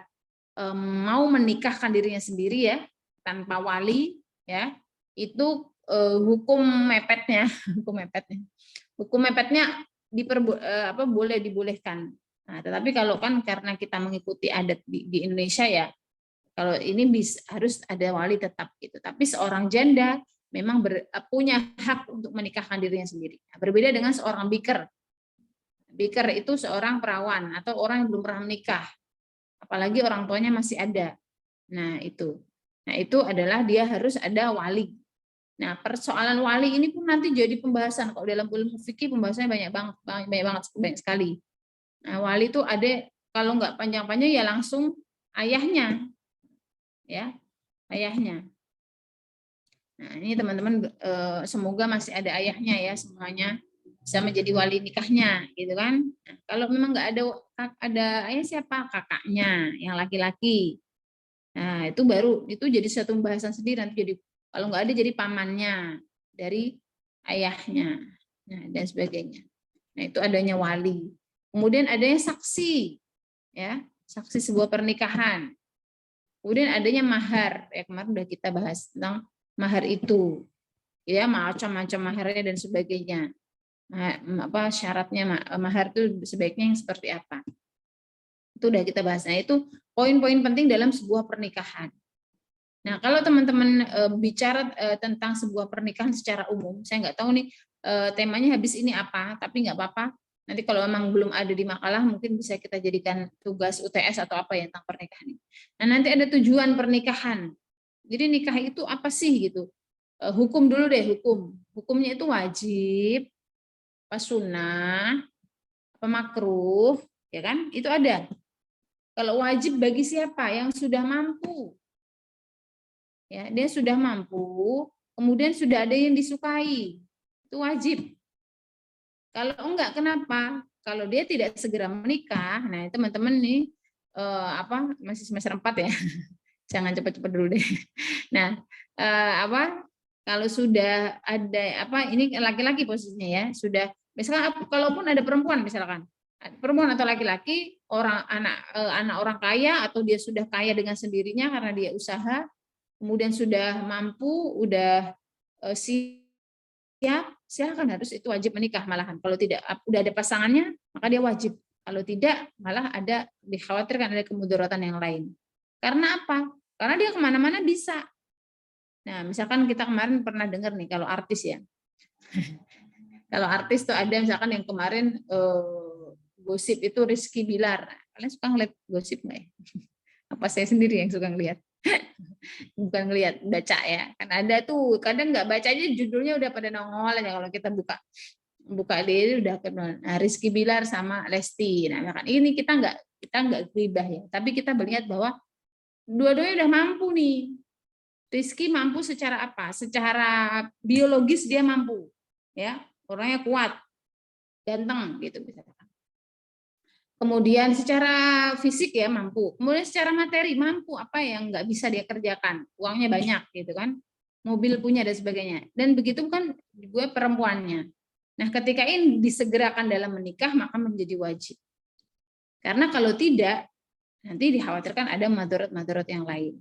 mau menikahkan dirinya sendiri ya tanpa wali ya, itu hukum mepetnya boleh dibolehkan. Nah, tetapi kalau kan karena kita mengikuti adat di Indonesia ya, kalau ini harus ada wali tetap gitu. Tapi seorang janda memang punya hak untuk menikahkan dirinya sendiri. Nah, berbeda dengan seorang biker. Biker itu seorang perawan atau orang yang belum pernah menikah. Apalagi orang tuanya masih ada. Nah, itu adalah dia harus ada wali. Nah, persoalan wali ini pun nanti jadi pembahasan. Kalau dalam ilmu fikih pembahasannya banyak sekali. Nah, wali itu ada, kalau nggak panjang-panjang ya langsung ayahnya. Ya, ayahnya. Nah, ini teman-teman semoga masih ada ayahnya ya semuanya bisa menjadi wali nikahnya gitu kan. Nah, kalau memang nggak ada ayah siapa? Kakaknya yang laki-laki. Nah, itu jadi satu pembahasan sendiri, nanti jadi kalau nggak ada jadi pamannya dari ayahnya. Nah, dan sebagainya. Nah, itu adanya wali. Kemudian adanya saksi. Ya, saksi sebuah pernikahan. Kemudian adanya mahar. Ya, kemarin udah kita bahas tentang mahar itu. Ya, macam-macam maharnya dan sebagainya. Apa syaratnya mahar itu sebaiknya yang seperti apa? Itu udah kita bahas. Nah, itu poin-poin penting dalam sebuah pernikahan. Nah, kalau teman-teman bicara tentang sebuah pernikahan secara umum, saya nggak tahu nih temanya habis ini apa, tapi nggak apa-apa. Nanti kalau memang belum ada di makalah, mungkin bisa kita jadikan tugas UTS atau apa ya tentang pernikahan ini. Nah, nanti ada tujuan pernikahan. Jadi nikah itu apa sih gitu? hukum dulu deh, hukumnya itu wajib, apa sunnah, apa makruh, ya kan? Itu ada. Kalau wajib bagi siapa? Yang sudah mampu. Ya, dia sudah mampu, kemudian sudah ada yang disukai. Itu wajib. Kalau enggak, kenapa? Kalau dia tidak segera menikah, nah teman-teman nih masih semester 4 ya. Jangan cepat-cepat dulu deh. Nah, kalau sudah ada ini laki-laki posisinya ya, sudah misalkan kalaupun ada perempuan misalkan perempuan atau laki-laki, anak orang kaya atau dia sudah kaya dengan sendirinya karena dia usaha, kemudian sudah mampu, udah siap, silakan, harus itu wajib menikah malahan. Kalau tidak udah ada pasangannya, maka dia wajib. Kalau tidak, malah dikhawatirkan ada kemudaratan yang lain. Karena apa? Karena dia kemana-mana bisa. Nah, misalkan kita kemarin pernah dengar nih kalau artis ya. Kalau artis tuh ada misalkan yang kemarin gosip itu Rizky Bilar. Kalian suka ngeliat gosip nggak ya? Apa saya sendiri yang suka ngeliat? Bukan ngeliat, baca ya. Kan ada tuh, kadang nggak baca aja judulnya udah pada nongol aja kalau kita buka dia udah kenal. Nah, Rizky Bilar sama Lesti. Nah, kan ini kita nggak gibah ya, tapi kita melihat bahwa dua-duanya udah mampu nih. Rizky mampu secara apa? Secara biologis dia mampu, ya, orangnya kuat, ganteng gitu misalkan. Kemudian secara fisik ya mampu, kemudian secara materi mampu, apa yang nggak bisa dia kerjakan, uangnya banyak gitu kan, mobil punya dan sebagainya. Dan begitu kan gue perempuannya. Nah, ketika ini disegerakan dalam menikah maka menjadi wajib. Karena kalau tidak nanti dikhawatirkan ada madarat-madarat yang lain.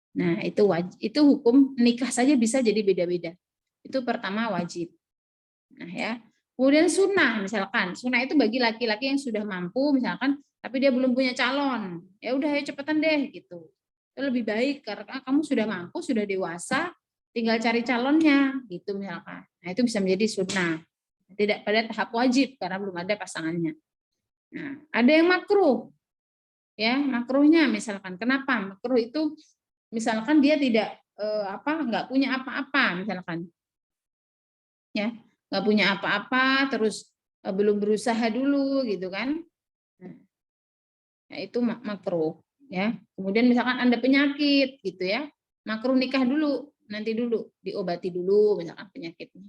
Nah, itu hukum nikah saja bisa jadi beda-beda. Itu pertama wajib. Nah, ya. Kemudian sunnah misalkan. Sunnah itu bagi laki-laki yang sudah mampu misalkan, tapi dia belum punya calon. Ya udah ya cepetan deh gitu. Itu lebih baik karena kamu sudah mampu, sudah dewasa, tinggal cari calonnya gitu misalkan. Nah, itu bisa menjadi sunnah. Tidak pada tahap wajib karena belum ada pasangannya. Nah, ada yang makruh. Ya, makruhnya misalkan. Kenapa? Makruh itu misalkan dia tidak nggak punya apa-apa misalkan. Ya, nggak punya apa-apa, terus belum berusaha dulu gitu kan. Nah, itu makruh ya. Kemudian misalkan Anda penyakit gitu ya, makruh nikah dulu, nanti dulu diobati dulu misalkan penyakitnya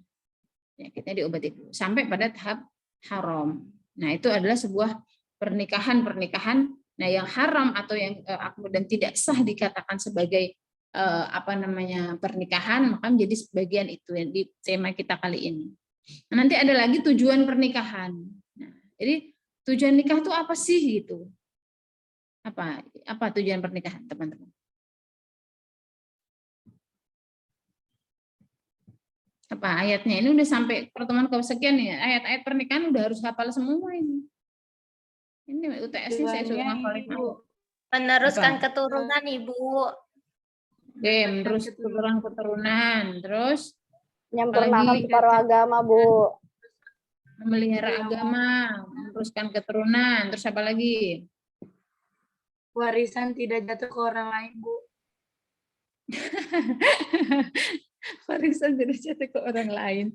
diobati dulu sampai pada tahap haram. Nah, itu adalah sebuah pernikahan. Nah, yang haram atau yang dan tidak sah dikatakan sebagai pernikahan, maka menjadi sebagian itu yang di tema kita kali ini. Nah, nanti ada lagi tujuan pernikahan. Nah, jadi tujuan nikah itu apa sih gitu? Apa tujuan pernikahan, teman-teman? Apa ayatnya? Ini udah sampai pertemuan kesekian nih. Ayat-ayat pernikahan udah harus hafal semua ini. Ini UTS-nya saya suruh hafalin. Meneruskan keturunan, Ibu. Oke, meneruskan keturunan. Terus menyempurnakan separuh agama, Bu. Memelihara agama, meneruskan keturunan. Terus apa lagi? Warisan tidak jatuh ke orang lain, Bu. Warisan tidak jatuh ke orang lain.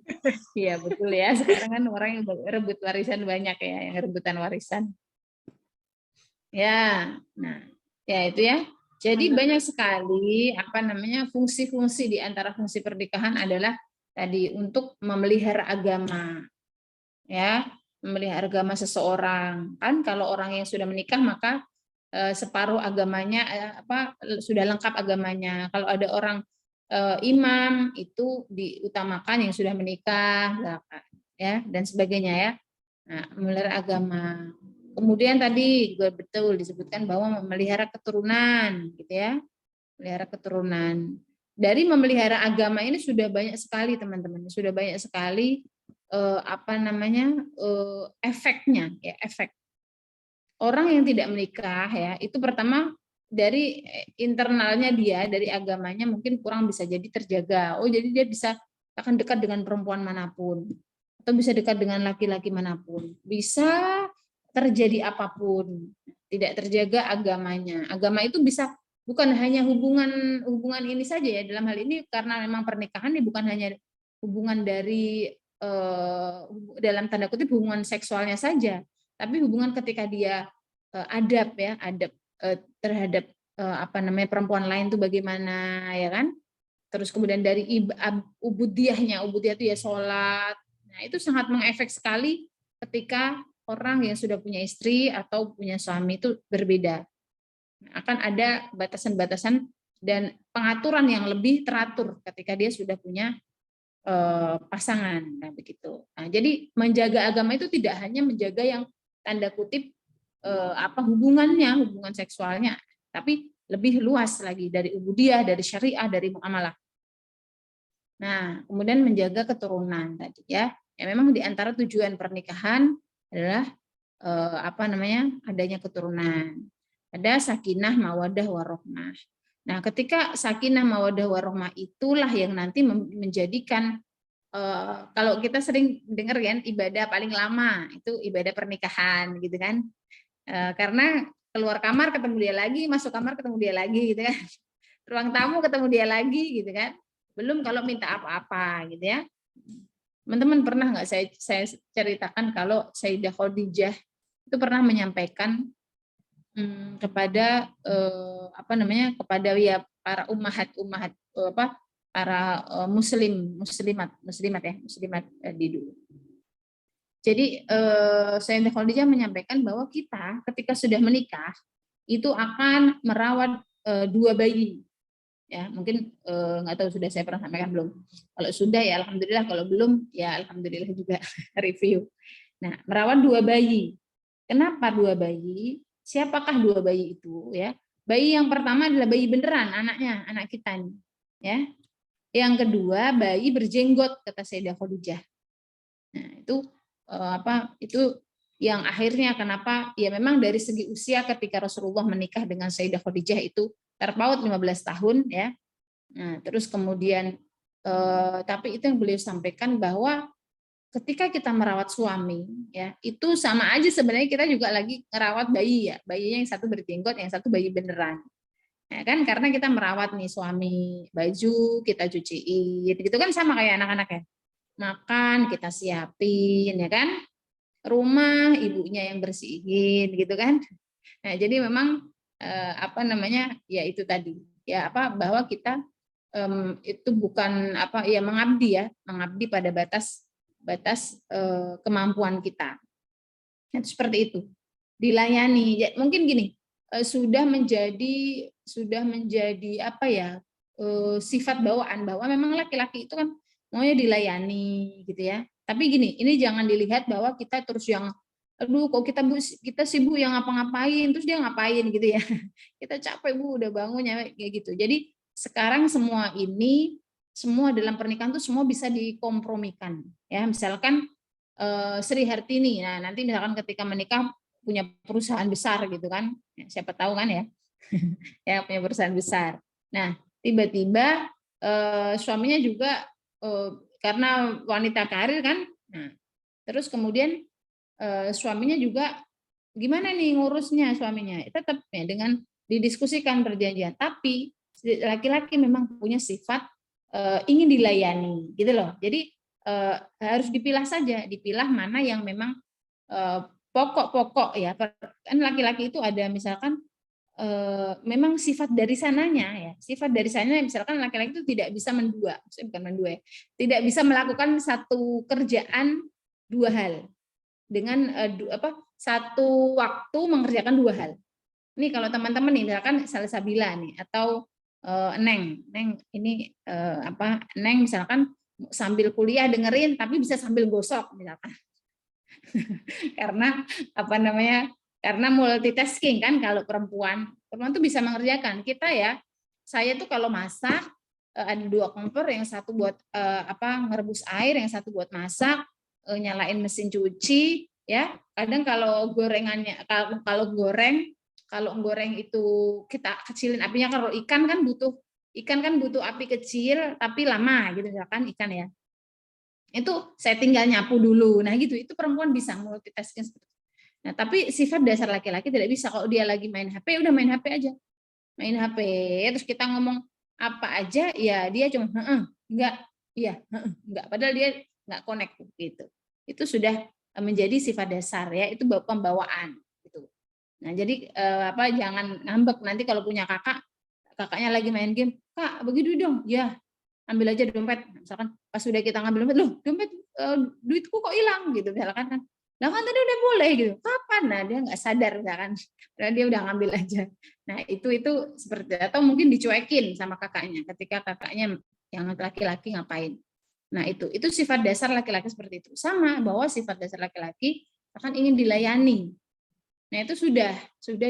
Iya, betul ya. Sekarang kan orang yang rebut warisan banyak ya, yang rebutan warisan. Ya, nah, ya itu ya. Jadi banyak sekali fungsi-fungsi di antara fungsi pernikahan adalah tadi untuk memelihara agama. Ya, memelihara agama seseorang. Kan kalau orang yang sudah menikah maka separuh agamanya sudah lengkap agamanya. Kalau ada orang imam itu diutamakan yang sudah menikah ya dan sebagainya ya. Nah, memelihara agama. Kemudian tadi juga betul disebutkan bahwa memelihara keturunan gitu ya. Memelihara keturunan. Dari memelihara agama ini sudah banyak sekali teman-teman, sudah banyak sekali efeknya ya, efek. Orang yang tidak menikah ya, itu pertama dari internalnya dia, dari agamanya mungkin kurang bisa jadi terjaga. Oh, jadi dia bisa akan dekat dengan perempuan manapun atau bisa dekat dengan laki-laki manapun. Bisa terjadi apapun, tidak terjaga agamanya. Agama itu bisa bukan hanya hubungan ini saja ya, dalam hal ini karena memang pernikahan ini bukan hanya hubungan dari dalam tanda kutip hubungan seksualnya saja, tapi hubungan ketika dia adab terhadap apa namanya perempuan lain itu bagaimana, ya kan? Terus kemudian dari ubudiyah itu ya sholat. Nah, itu sangat mengefek sekali ketika orang yang sudah punya istri atau punya suami itu berbeda. Akan ada batasan-batasan dan pengaturan yang lebih teratur ketika dia sudah punya pasangan, nah begitu. Nah, jadi menjaga agama itu tidak hanya menjaga yang tanda kutip hubungan seksualnya, tapi lebih luas lagi dari ubudiyah, dari syariah, dari muamalah. Nah, kemudian menjaga keturunan tadi ya. Ya memang di antara tujuan pernikahan adalah adanya keturunan. Ada sakinah, mawaddah, warohmah. Nah, ketika sakinah, mawaddah, warohmah itulah yang nanti menjadikan kalau kita sering dengar kan ibadah paling lama itu ibadah pernikahan gitu kan. Karena keluar kamar ketemu dia lagi, masuk kamar ketemu dia lagi gitu kan. Ruang tamu ketemu dia lagi gitu kan. Belum kalau minta apa-apa gitu ya. Teman-teman pernah nggak saya ceritakan kalau Sayyidah Khadijah itu pernah menyampaikan kepada kepada ya para ummahat para muslimat di dulu. Jadi Sayyidah Khadijah menyampaikan bahwa kita ketika sudah menikah itu akan merawat 2 bayi. Ya, mungkin nggak tahu sudah saya pernah sampaikan belum. Kalau sudah ya alhamdulillah, kalau belum ya alhamdulillah juga review. Nah, merawat 2 bayi. Kenapa 2 bayi? Siapakah 2 bayi itu ya? Bayi yang pertama adalah bayi beneran, anak kita nih, ya. Yang kedua, bayi berjenggot kata Sayyidah Khadijah. Nah, itu yang akhirnya kenapa ya memang dari segi usia ketika Rasulullah menikah dengan Sayyidah Khadijah itu terpaut 15 tahun ya. Nah, terus kemudian tapi itu yang beliau sampaikan bahwa ketika kita merawat suami ya itu sama aja sebenarnya kita juga lagi merawat bayi ya, bayinya yang satu berjenggot, yang satu bayi beneran ya kan, karena kita merawat nih suami, baju kita cuciin gitu kan, sama kayak anak-anak ya, makan kita siapin ya kan, rumah ibunya yang bersihin gitu kan. Nah jadi memang ya itu tadi ya bahwa kita itu bukan mengabdi pada batas kemampuan kita. Itu seperti itu. Dilayani. Mungkin gini, sudah menjadi sifat bawaan bahwa memang laki-laki itu kan maunya dilayani gitu ya. Tapi gini, ini jangan dilihat bahwa kita terus yang aduh kok kita sibuk yang ngapa-ngapain terus dia ngapain gitu ya. Kita capek Bu udah bangunnya kayak gitu. Jadi sekarang semua dalam pernikahan itu semua bisa dikompromikan ya. Misalkan Sri Hartini, nah nanti misalkan ketika menikah punya perusahaan besar gitu kan, siapa tahu kan ya, ya punya perusahaan besar. Nah tiba-tiba suaminya juga karena wanita karir kan, nah terus kemudian suaminya juga gimana nih ngurusnya suaminya, tetap ya dengan didiskusikan perjanjian, tapi laki-laki memang punya sifat ingin dilayani gitu loh. Jadi harus dipilah saja, dipilah mana yang memang pokok-pokok ya. Kan laki-laki itu ada misalkan memang sifat dari sananya ya. Sifat dari sananya misalkan laki-laki itu tidak bisa tidak bisa melakukan satu kerjaan 2 hal dengan satu waktu mengerjakan 2 hal. Ini kalau teman-teman nih misalkan Salsabila nih atau Neng ini Neng misalkan sambil kuliah dengerin tapi bisa sambil gosok misalkan. Karena karena multitasking kan, kalau perempuan tuh bisa mengerjakan. Kita ya, saya tuh kalau masak ada 2 kompor, yang satu buat ngerebus air, yang satu buat masak, nyalain mesin cuci ya. Kadang kalau gorengannya kalau goreng itu kita kecilin apinya, kalau ikan kan butuh api kecil tapi lama gitu misalkan ikan ya. Itu saya tinggal nyapu dulu. Nah gitu, itu perempuan bisa multitasking. Nah, tapi sifat dasar laki-laki tidak bisa. Kalau dia lagi main HP, udah main HP aja. main HP, terus kita ngomong apa aja, ya dia cuma enggak, iya, enggak, padahal dia enggak connect gitu. Itu sudah menjadi sifat dasar ya, itu pembawaan gitu. Nah, jadi jangan ngambek nanti kalau punya kakaknya lagi main game, "Kak, begitu dong." Ya, ambil aja dompet. Misalkan pas sudah kita ngambil dompet, "Loh, dompet duitku kok hilang?" gitu misalkan kan. Lah kan tadi udah boleh gitu. Kapan? Nah, dia nggak sadar misalkan. Karena dia udah ngambil aja. Nah, itu seperti, atau mungkin dicuekin sama kakaknya ketika kakaknya yang laki-laki ngapain. Nah, itu sifat dasar laki-laki seperti itu. Sama bahwa sifat dasar laki-laki akan ingin dilayani. Nah, itu sudah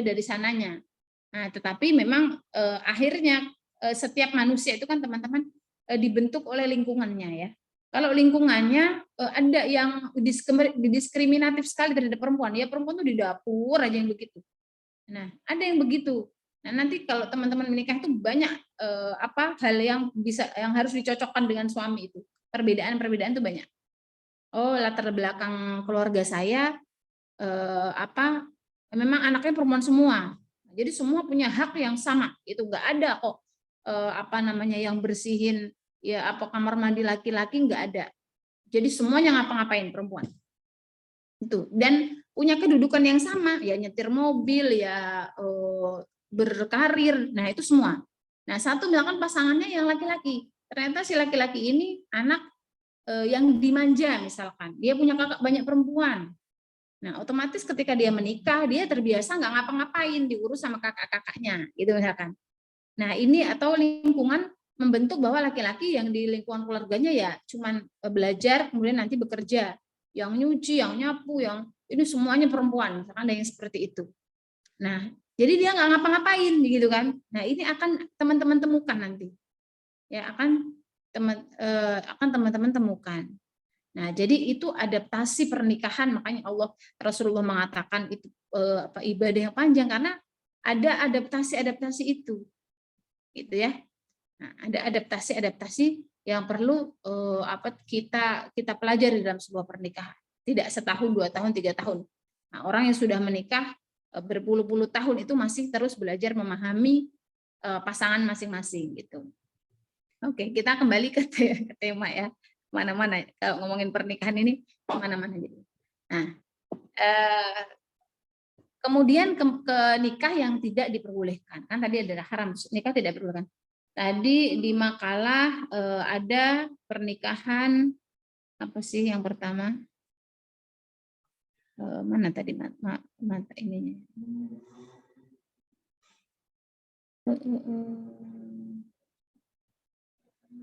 dari sananya. Nah, tetapi memang akhirnya setiap manusia itu kan teman-teman dibentuk oleh lingkungannya ya. Kalau lingkungannya ada yang diskriminatif sekali terhadap perempuan, ya perempuan tuh di dapur aja yang begitu. Nah, ada yang begitu. Nah, nanti kalau teman-teman menikah itu banyak hal yang harus dicocokkan dengan suami itu. Perbedaan-perbedaan itu banyak. Oh, latar belakang keluarga saya memang anaknya perempuan semua. Jadi semua punya hak yang sama. Itu enggak ada kok yang bersihin ya kamar mandi laki-laki, enggak ada. Jadi semuanya ngapa-ngapain perempuan. Itu. Dan punya kedudukan yang sama, ya nyetir mobil, ya berkarir. Nah, itu semua. Nah, satu misalkan pasangannya yang laki-laki. Ternyata si laki-laki ini anak yang dimanja misalkan. Dia punya kakak banyak perempuan. Nah, otomatis ketika dia menikah, dia terbiasa nggak ngapa-ngapain, diurus sama kakak-kakaknya, gitu misalkan. Nah, ini atau lingkungan membentuk bahwa laki-laki yang di lingkungan keluarganya ya cuman belajar, kemudian nanti bekerja. Yang nyuci, yang nyapu, yang ini semuanya perempuan, misalkan ada yang seperti itu. Nah, jadi dia nggak ngapa-ngapain, gitu kan. Nah, ini akan teman-teman temukan nanti. Ya, akan teman-teman temukan. Nah, jadi itu adaptasi pernikahan, makanya Rasulullah mengatakan itu ibadah yang panjang karena ada adaptasi itu, gitu ya. Nah, ada adaptasi yang perlu kita pelajari dalam sebuah pernikahan. Tidak setahun, 2 tahun, 3 tahun. Nah, orang yang sudah menikah berpuluh-puluh tahun itu masih terus belajar memahami pasangan masing-masing, gitu. Oke, kita kembali ke tema ya. Mana-mana kalau ngomongin pernikahan ini mana-mana jadi. Nah, kemudian ke nikah yang tidak diperbolehkan. Kan tadi ada haram, nikah tidak diperbolehkan. Tadi di makalah ada pernikahan apa sih yang pertama? Mana tadi mata ininya?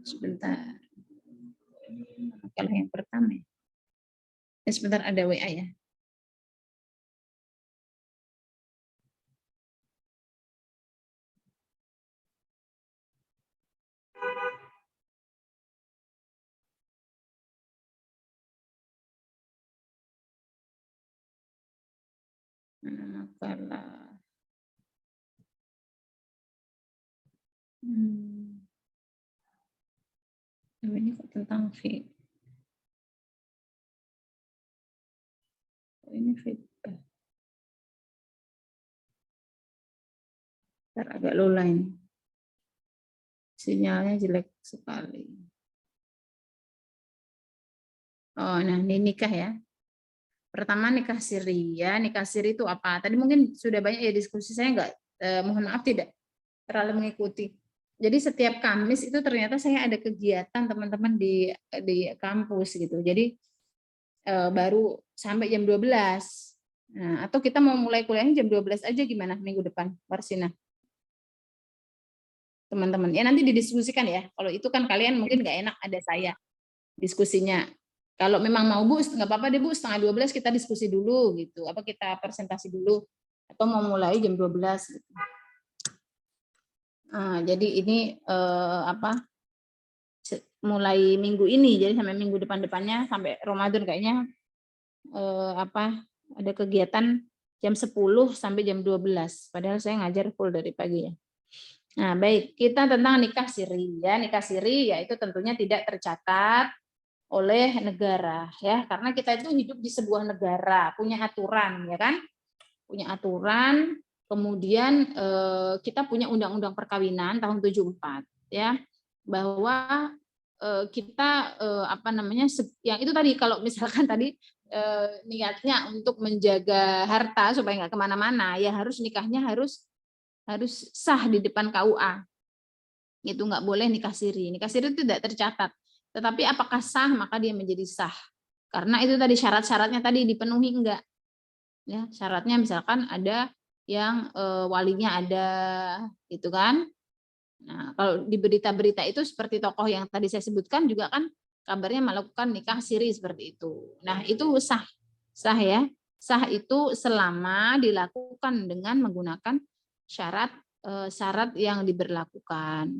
Sebentar. Kalau yang pertama ya. Sebentar ada WA ya. Makalah. Ini kok tentang fit. Ini fitbah. Agak low line. Sinyalnya jelek sekali. Oh, nah ini nikah ya. Pertama nikah siri ya. Nikah siri itu apa? Tadi mungkin sudah banyak ya diskusi. Saya mohon maaf tidak terlalu mengikuti. Jadi setiap Kamis itu ternyata saya ada kegiatan teman-teman di kampus gitu. Jadi baru sampai jam 12. Nah, atau kita mau mulai kuliahnya jam 12 aja gimana minggu depan, Warsina? Teman-teman. Ya nanti didiskusikan ya. Kalau itu kan kalian mungkin nggak enak ada saya diskusinya. Kalau memang mau Bu, nggak apa-apa deh Bu, 11:30 kita diskusi dulu gitu. Apa kita presentasi dulu atau mau mulai jam 12 gitu. Nah, jadi ini mulai minggu ini, jadi sampai minggu depannya sampai Ramadan kayaknya ada kegiatan jam 10 sampai jam 12. Padahal saya ngajar full dari pagi ya. Nah, baik, kita tentang nikah siri ya. Nikah siri yaitu tentunya tidak tercatat oleh negara ya, karena kita itu hidup di sebuah negara, punya aturan ya kan? Punya aturan Kemudian kita punya Undang-Undang Perkawinan tahun 74 ya, bahwa kita apa namanya, yang itu tadi kalau misalkan tadi niatnya untuk menjaga harta supaya nggak kemana-mana, ya harus nikahnya harus sah di depan KUA. Itu nggak boleh nikah siri. Nikah siri itu tidak tercatat. Tetapi apakah sah, maka dia menjadi sah. Karena itu tadi syarat-syaratnya tadi dipenuhi enggak. Ya, syaratnya misalkan ada yang walinya ada, gitu kan. Nah, kalau di berita-berita itu seperti tokoh yang tadi saya sebutkan juga kan kabarnya melakukan nikah siri seperti itu. Nah, itu sah. Sah ya. Sah itu selama dilakukan dengan menggunakan syarat yang diberlakukan.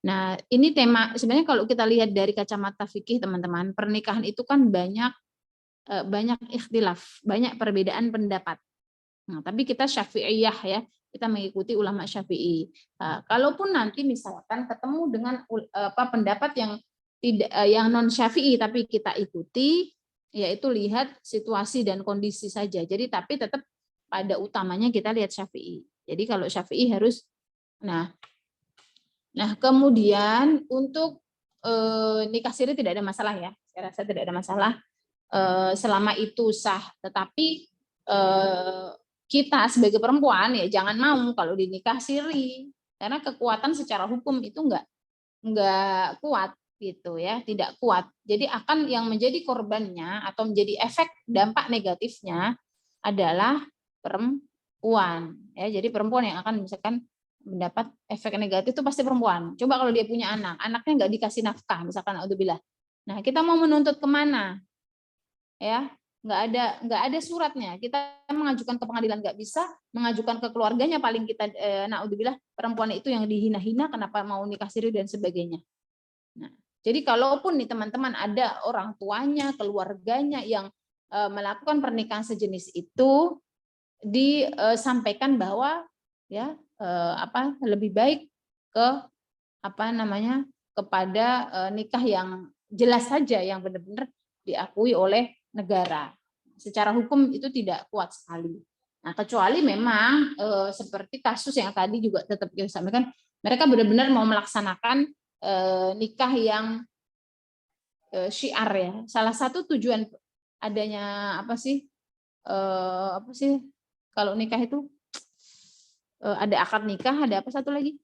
Nah, ini tema sebenarnya kalau kita lihat dari kacamata fikih teman-teman, pernikahan itu kan banyak ikhtilaf, banyak perbedaan pendapat. Nah, tapi kita Syafi'iyah ya, kita mengikuti ulama Syafi'i. Kalaupun nanti misalkan ketemu dengan pendapat yang tidak yang non Syafi'i tapi kita ikuti, yaitu lihat situasi dan kondisi saja. Jadi tapi tetap pada utamanya kita lihat Syafi'i. Jadi kalau Syafi'i harus nah kemudian untuk nikah siri tidak ada masalah ya. Saya rasa tidak ada masalah selama itu sah. Tetapi kita sebagai perempuan ya jangan mau kalau dinikah siri, karena kekuatan secara hukum itu enggak kuat gitu ya, tidak kuat. Jadi akan yang menjadi korbannya atau menjadi efek dampak negatifnya adalah perempuan ya. Jadi perempuan yang akan misalkan mendapat efek negatif itu pasti perempuan. Coba kalau dia punya anak, anaknya nggak dikasih nafkah misalkan, naudzubillah. Nah, kita mau menuntut kemana? Ya, nggak ada suratnya, kita mengajukan ke pengadilan nggak bisa, mengajukan ke keluarganya paling kita naudzubillah, perempuan itu yang dihina-hina kenapa mau nikah siri dan sebagainya. Nah, jadi kalaupun nih teman-teman ada orang tuanya, keluarganya yang melakukan pernikahan sejenis itu, disampaikan bahwa ya lebih baik ke kepada nikah yang jelas saja, yang benar-benar diakui oleh negara. Secara hukum itu tidak kuat sekali. Nah, kecuali memang seperti kasus yang tadi juga tetap kita sampaikan, mereka benar-benar mau melaksanakan nikah yang syiar ya. Salah satu tujuan adanya apa sih kalau nikah itu ada akad nikah, ada apa satu lagi?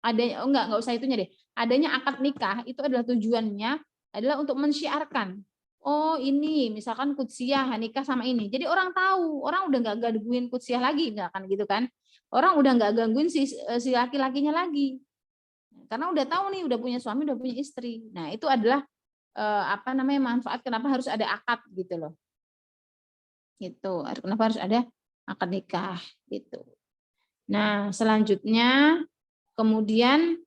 Ada enggak usah itunya deh. Adanya akad nikah itu adalah tujuannya adalah untuk mensyiarkan. Oh ini misalkan kudsiyah nikah sama ini. Jadi orang tahu, orang udah nggak gangguin kudsiyah lagi, nggak kan gitu kan? Orang udah nggak gangguin si laki-lakinya lagi. Karena udah tahu nih, udah punya suami, udah punya istri. Nah itu adalah manfaat kenapa harus ada akad gitu loh. Gitu. Kenapa harus ada akad nikah gitu. Nah selanjutnya kemudian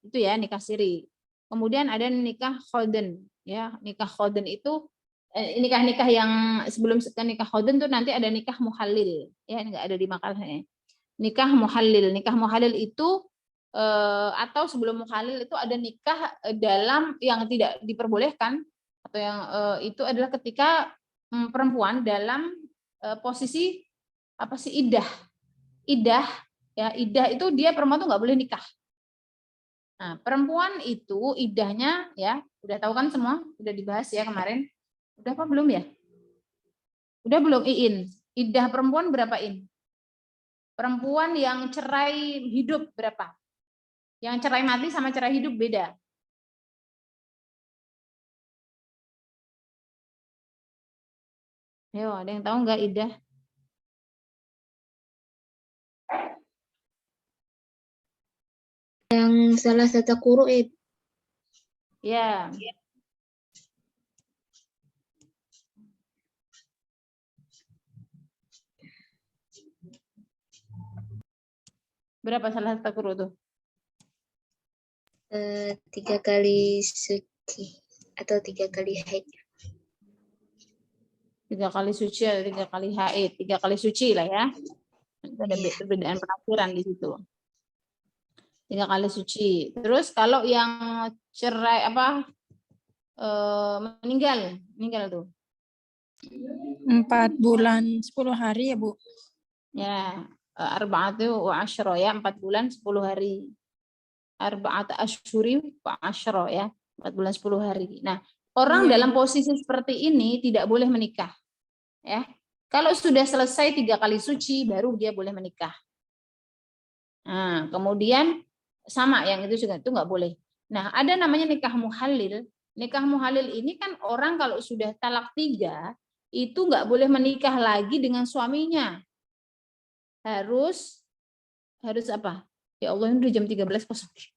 itu ya nikah siri. Kemudian ada nikah kholden ya. Nikah kholden itu nikah-nikah yang sebelum nikah kholden tuh nanti ada nikah muhalil ya, enggak ada di makalahnya. Nikah muhalil itu atau sebelum muhalil itu ada nikah dalam yang tidak diperbolehkan atau yang itu adalah ketika perempuan dalam posisi apa sih iddah ya, iddah itu dia perempuan tuh nggak boleh nikah. Nah, perempuan itu iddahnya ya, udah tahu kan semua, udah dibahas ya kemarin. Udah apa belum ya? Udah belum Iin? Iddah perempuan berapa In? Perempuan yang cerai hidup berapa? Yang cerai mati sama cerai hidup beda. Ayo, ada yang tahu nggak iddah? Yang salah satu quru Ya. Berapa salah satu quru tuh? 3 kali suci atau 3 kali haid. 3 kali suci atau 3 kali haid? 3 kali suci lah ya. Ada perbedaan penafsiran di situ. 3 kali suci. Terus kalau yang cerai meninggal tuh 4 bulan 10 hari ya Bu. Ya, arba'atu wa asyra ya, 4 bulan 10 hari. Arba'at asyhuri wa asyra ya, 4 bulan 10 hari. Nah, orang Iya, dalam Ibu. posisi seperti ini tidak boleh menikah. Ya. Kalau sudah selesai 3 kali suci baru dia boleh menikah. Nah, kemudian sama yang itu juga itu nggak boleh. Nah, ada namanya nikah muhalil. Nikah muhalil ini kan orang kalau sudah talak 3 itu nggak boleh menikah lagi dengan suaminya. Harus apa? Ya Allah, ini udah jam 13.00.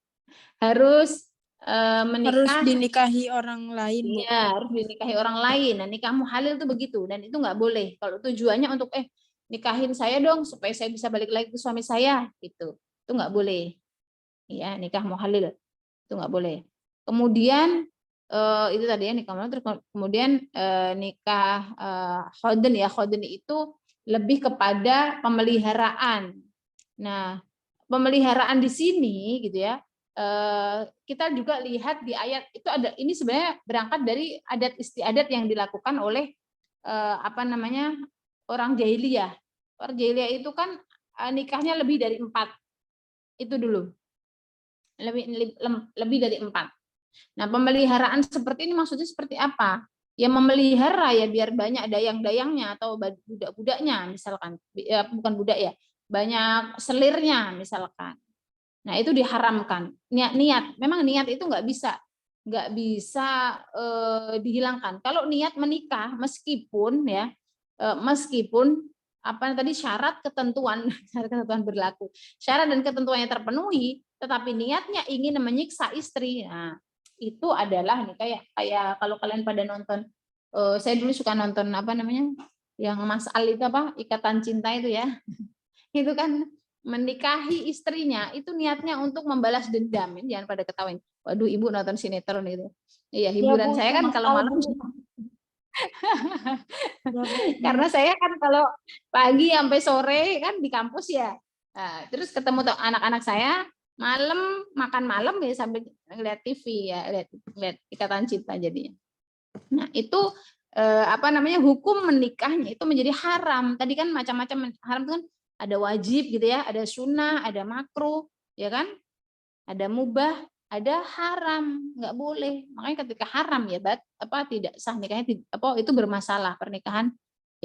Harus Harus menikah. dinikahi orang lain, Bu. Iya, harus dinikahi orang lain. Nah, nikah muhalil itu begitu, dan itu nggak boleh. Kalau tujuannya untuk nikahin saya dong supaya saya bisa balik lagi ke suami saya, gitu. Itu nggak boleh. Ya, nikah muhalil itu nggak boleh. Kemudian itu tadi ya nikah muhalil. Terus kemudian nikah khoden ya, khoden itu lebih kepada pemeliharaan. Nah, pemeliharaan di sini gitu ya. Kita juga lihat di ayat itu ada, ini sebenarnya berangkat dari adat istiadat yang dilakukan oleh orang jahiliyah. Orang jahiliyah itu kan nikahnya lebih dari 4. Itu dulu. Lebih dari 4. Nah, pemeliharaan seperti ini maksudnya seperti apa? Ya memelihara ya biar banyak dayang-dayangnya atau budak-budaknya misalkan. Bukan budak ya, banyak selirnya misalkan. Nah, itu diharamkan. Niat, memang niat itu nggak bisa dihilangkan. Kalau niat menikah, meskipun syarat ketentuan berlaku, syarat dan ketentuannya terpenuhi, tetapi niatnya ingin menyiksa istri. Nah, itu adalah nih kayak kalau kalian pada nonton, saya dulu suka nonton yang Mas Al itu Ikatan Cinta itu ya. Itu kan menikahi istrinya itu niatnya untuk membalas dendam. Ini jangan pada ketawain. Waduh, Ibu nonton sinetron itu. Iya, hiburan Bu, saya kan Mas kalau Al, malam. Bu. Karena saya kan kalau pagi sampai sore kan di kampus ya. Nah, terus ketemu anak-anak saya malam makan malam ya sambil lihat TV ya, lihat Ikatan Cinta jadinya. Nah, itu hukum menikahnya itu menjadi haram. Tadi kan macam-macam haram itu kan ada wajib gitu ya, ada sunnah, ada makruh, ya kan? Ada mubah, ada haram, nggak boleh. Makanya ketika haram ya tidak sah nikahnya, itu bermasalah pernikahan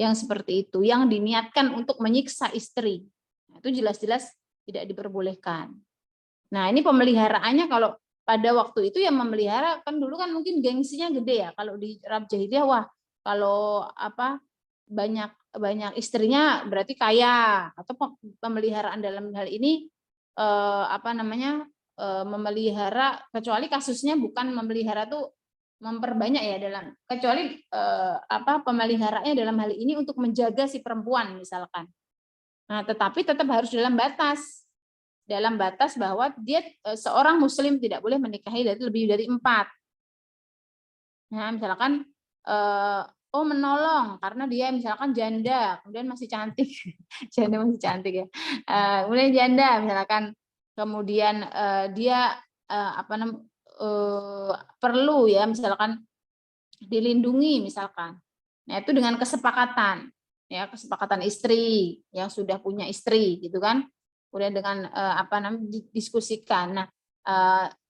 yang seperti itu, yang diniatkan untuk menyiksa istri. Nah, itu jelas-jelas tidak diperbolehkan. Nah, ini pemeliharaannya kalau pada waktu itu yang memelihara kan dulu kan mungkin gengsinya gede ya. Kalau di Arab jahiliyah wah kalau banyak istrinya berarti kaya, atau pemeliharaan dalam hal ini memelihara, kecuali kasusnya bukan memelihara tuh memperbanyak ya kecuali pemeliharaannya dalam hal ini untuk menjaga si perempuan misalkan. Nah, tetapi tetap harus dalam batas bahwa dia seorang muslim tidak boleh menikahi lebih dari 4. Nah, misalkan menolong karena dia misalkan janda, kemudian masih cantik. Janda masih cantik ya. Kemudian janda misalkan, kemudian dia perlu ya misalkan dilindungi misalkan. Nah, itu dengan kesepakatan istri yang sudah punya istri gitu kan. Kemudian dengan didiskusikan. Nah,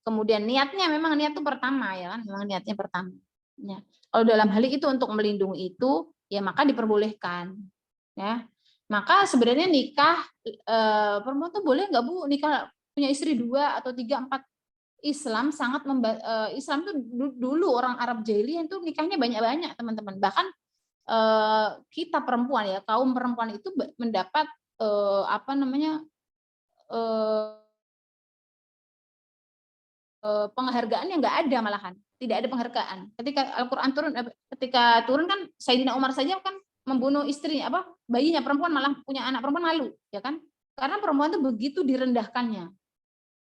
kemudian niatnya memang niat itu pertama ya kan, memang niatnya pertama. Ya. Kalau dalam hal itu untuk melindungi itu ya maka diperbolehkan. Ya. Maka sebenarnya nikah perempuan tuh boleh nggak Bu nikah punya istri 2 atau 3, 4? Islam sangat Islam tuh dulu orang Arab jahiliyah itu nikahnya banyak-banyak teman-teman. Bahkan kita perempuan ya, kaum perempuan itu mendapat penghargaan yang nggak ada, malahan tidak ada penghargaan. Ketika Al-Quran turun kan Sayyidina Umar saja kan membunuh istrinya bayinya perempuan, malah punya anak perempuan malu ya kan, karena perempuan itu begitu direndahkannya.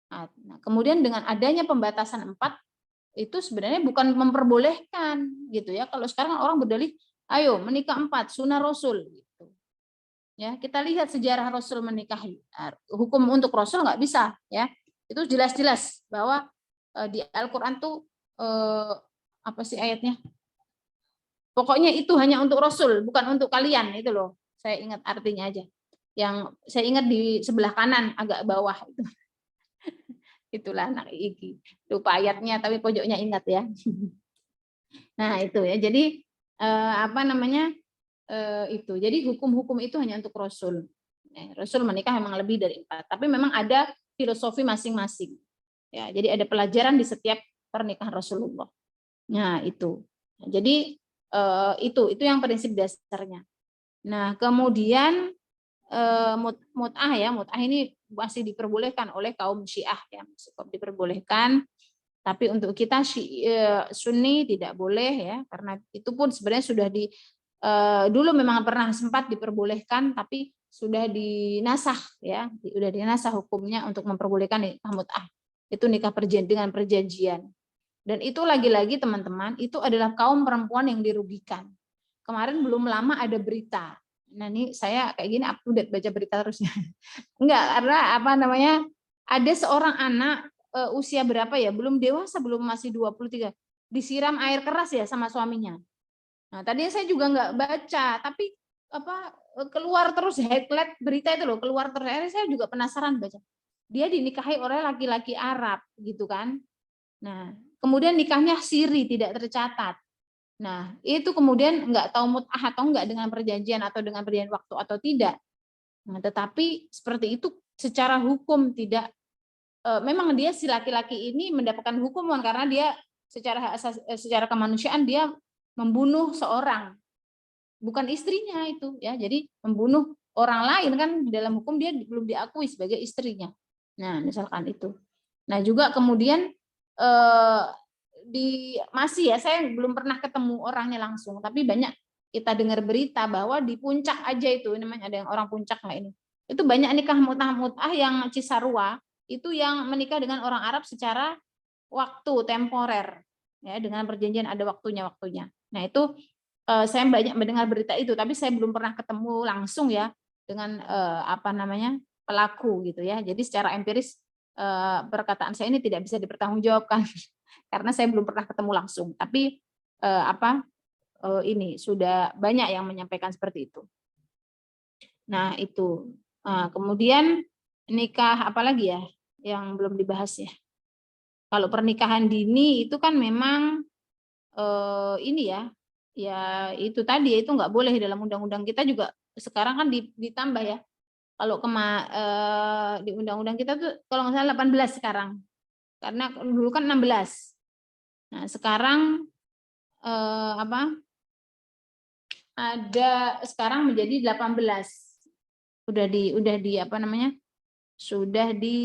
Nah, kemudian dengan adanya pembatasan 4 itu sebenarnya bukan memperbolehkan gitu ya. Kalau sekarang orang berdalih ayo menikah 4 sunnah Rasul gitu. Ya, kita lihat sejarah Rasul menikahi. Hukum untuk Rasul nggak bisa ya. Itu jelas-jelas bahwa di Al-Qur'an tuh apa sih ayatnya? Pokoknya itu hanya untuk Rasul, bukan untuk kalian, itu loh. Saya ingat artinya aja. yang saya ingat di sebelah kanan agak bawah itu. Itulah anak Iki. Lupa ayatnya tapi pojoknya ingat ya. Nah, itu ya. Jadi apa namanya? Itu. Jadi hukum-hukum itu hanya untuk Rasul. Rasul menikah memang lebih dari 4, tapi memang ada filosofi masing-masing. Ya, jadi ada pelajaran di setiap pernikahan Rasulullah. Nah, itu. Jadi itu yang prinsip dasarnya. Nah, kemudian mut'ah ya, mut'ah ini masih diperbolehkan oleh kaum Syiah ya, masih diperbolehkan. Tapi untuk kita Sunni tidak boleh ya, karena itu pun sebenarnya sudah dulu memang pernah sempat diperbolehkan, tapi sudah dinasah ya, sudah dinasah hukumnya untuk memperbolehkan nikah mut'ah. Itu nikah dengan perjanjian. Dan itu lagi-lagi teman-teman, itu adalah kaum perempuan yang dirugikan. Kemarin belum lama ada berita. Nah ini saya kayak gini up to date baca berita terusnya. Enggak, karena apa namanya, ada seorang anak usia berapa ya, belum dewasa, belum masih 23, disiram air keras ya sama suaminya. Nah tadinya saya juga nggak baca, tapi apa keluar terus headline berita itu loh, keluar terus. Akhirnya saya juga penasaran baca. Dia dinikahi oleh laki-laki Arab gitu kan. Nah kemudian nikahnya siri, tidak tercatat. Nah, itu kemudian nggak tahu mut'ah atau enggak dengan perjanjian atau dengan perjanjian waktu atau tidak. Nah, tetapi seperti itu secara hukum tidak, memang dia si laki-laki ini mendapatkan hukuman karena dia secara kemanusiaan dia membunuh seorang, bukan istrinya itu ya. Jadi membunuh orang lain kan dalam hukum dia belum diakui sebagai istrinya. Nah, misalkan itu. Nah, juga kemudian masih ya, saya belum pernah ketemu orangnya langsung, tapi banyak kita dengar berita bahwa di puncak aja itu namanya, ada yang orang puncak nggak ini, itu banyak nikah mut'ah yang Cisarua itu yang menikah dengan orang Arab secara waktu temporer ya, dengan perjanjian ada waktunya. Nah itu saya banyak mendengar berita itu, tapi saya belum pernah ketemu langsung ya dengan apa namanya pelaku gitu ya. Jadi secara empiris perkataan saya ini tidak bisa dipertanggungjawabkan karena saya belum pernah ketemu langsung. Tapi ini sudah banyak yang menyampaikan seperti itu. Nah itu. Kemudian nikah apalagi ya yang belum dibahas ya. Kalau pernikahan dini itu kan memang ini ya itu tadi itu nggak boleh dalam undang-undang kita juga sekarang kan ditambah ya. Kalau di undang-undang kita tuh kalau nggak salah 18 sekarang. Karena dulu kan 16. Nah, sekarang sekarang menjadi 18. Sudah di apa namanya? Sudah di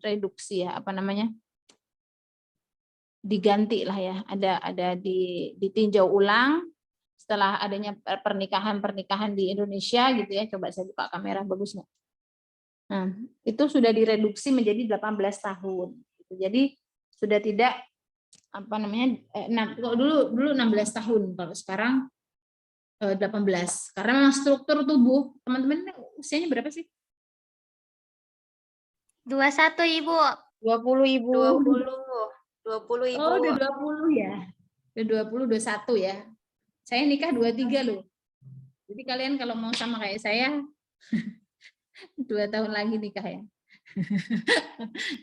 reduksi ya, apa namanya? Diganti lah ya. Ada ditinjau ulang setelah adanya pernikahan di Indonesia gitu ya. Coba saya buka kamera, bagus nggak? Nah, itu sudah direduksi menjadi 18 tahun. Jadi sudah tidak apa namanya, kalau dulu 16 tahun, kalau sekarang 18. Karena memang struktur tubuh teman-teman usianya berapa sih? 21 Ibu. 20 Ibu. 20 Ibu. Oh, udah 20 ya. Udah 20, 21 ya. Saya nikah 23 loh. Jadi kalian kalau mau sama kayak saya 2 tahun lagi nikah ya.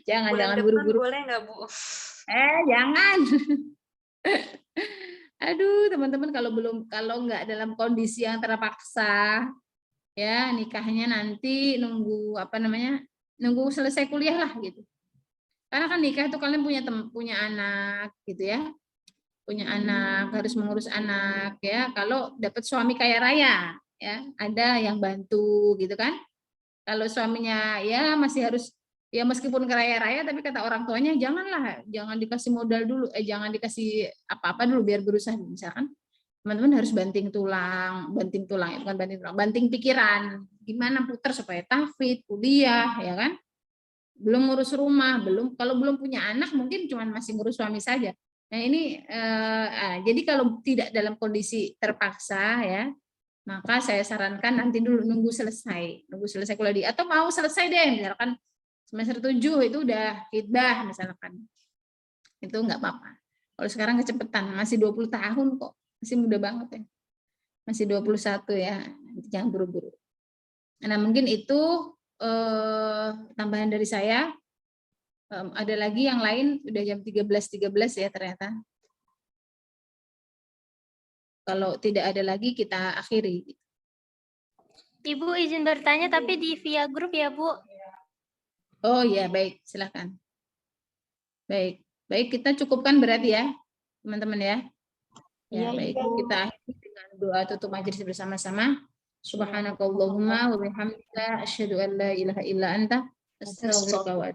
jangan buru-buru. Boleh nggak Bu? Jangan. Aduh, teman-teman kalau nggak dalam kondisi yang terpaksa ya, nikahnya nanti nunggu nunggu selesai kuliah lah gitu. Karena kan nikah itu kalian punya anak gitu ya. Punya anak, harus mengurus anak ya. Kalau dapat suami kaya raya ya, ada yang bantu gitu kan. Kalau suaminya ya masih harus ya meskipun kaya raya tapi kata orang tuanya jangan dikasih modal dulu, jangan dikasih apa-apa dulu biar berusaha, misalkan teman-teman harus banting tulang ya, bukan banting pikiran, gimana putar supaya tahfidz, kuliah ya kan. Belum ngurus rumah, kalau belum punya anak mungkin cuma masih ngurus suami saja. Nah ini jadi kalau tidak dalam kondisi terpaksa ya, maka saya sarankan nanti dulu nunggu selesai kuliah atau mau selesai deh, misalkan semester 7 itu udah iddah misalkan. Itu enggak apa-apa. Kalau sekarang kecepatan, masih 20 tahun kok. Masih muda banget ya. Masih 21 ya. Jangan buru-buru. Nah, mungkin itu tambahan dari saya. Ada lagi yang lain, udah jam 13.13 ya ternyata. Kalau tidak ada lagi kita akhiri. Ibu izin bertanya tapi di via grup ya, Bu. Oh iya, baik, silakan. Baik, kita cukupkan berarti ya, teman-teman ya. Ya, baik, kita akhiri dengan doa tutup majelis bersama-sama. Subhanakallahumma wa bihamdika asyhadu an la ilaha illa anta astaghfiruka wa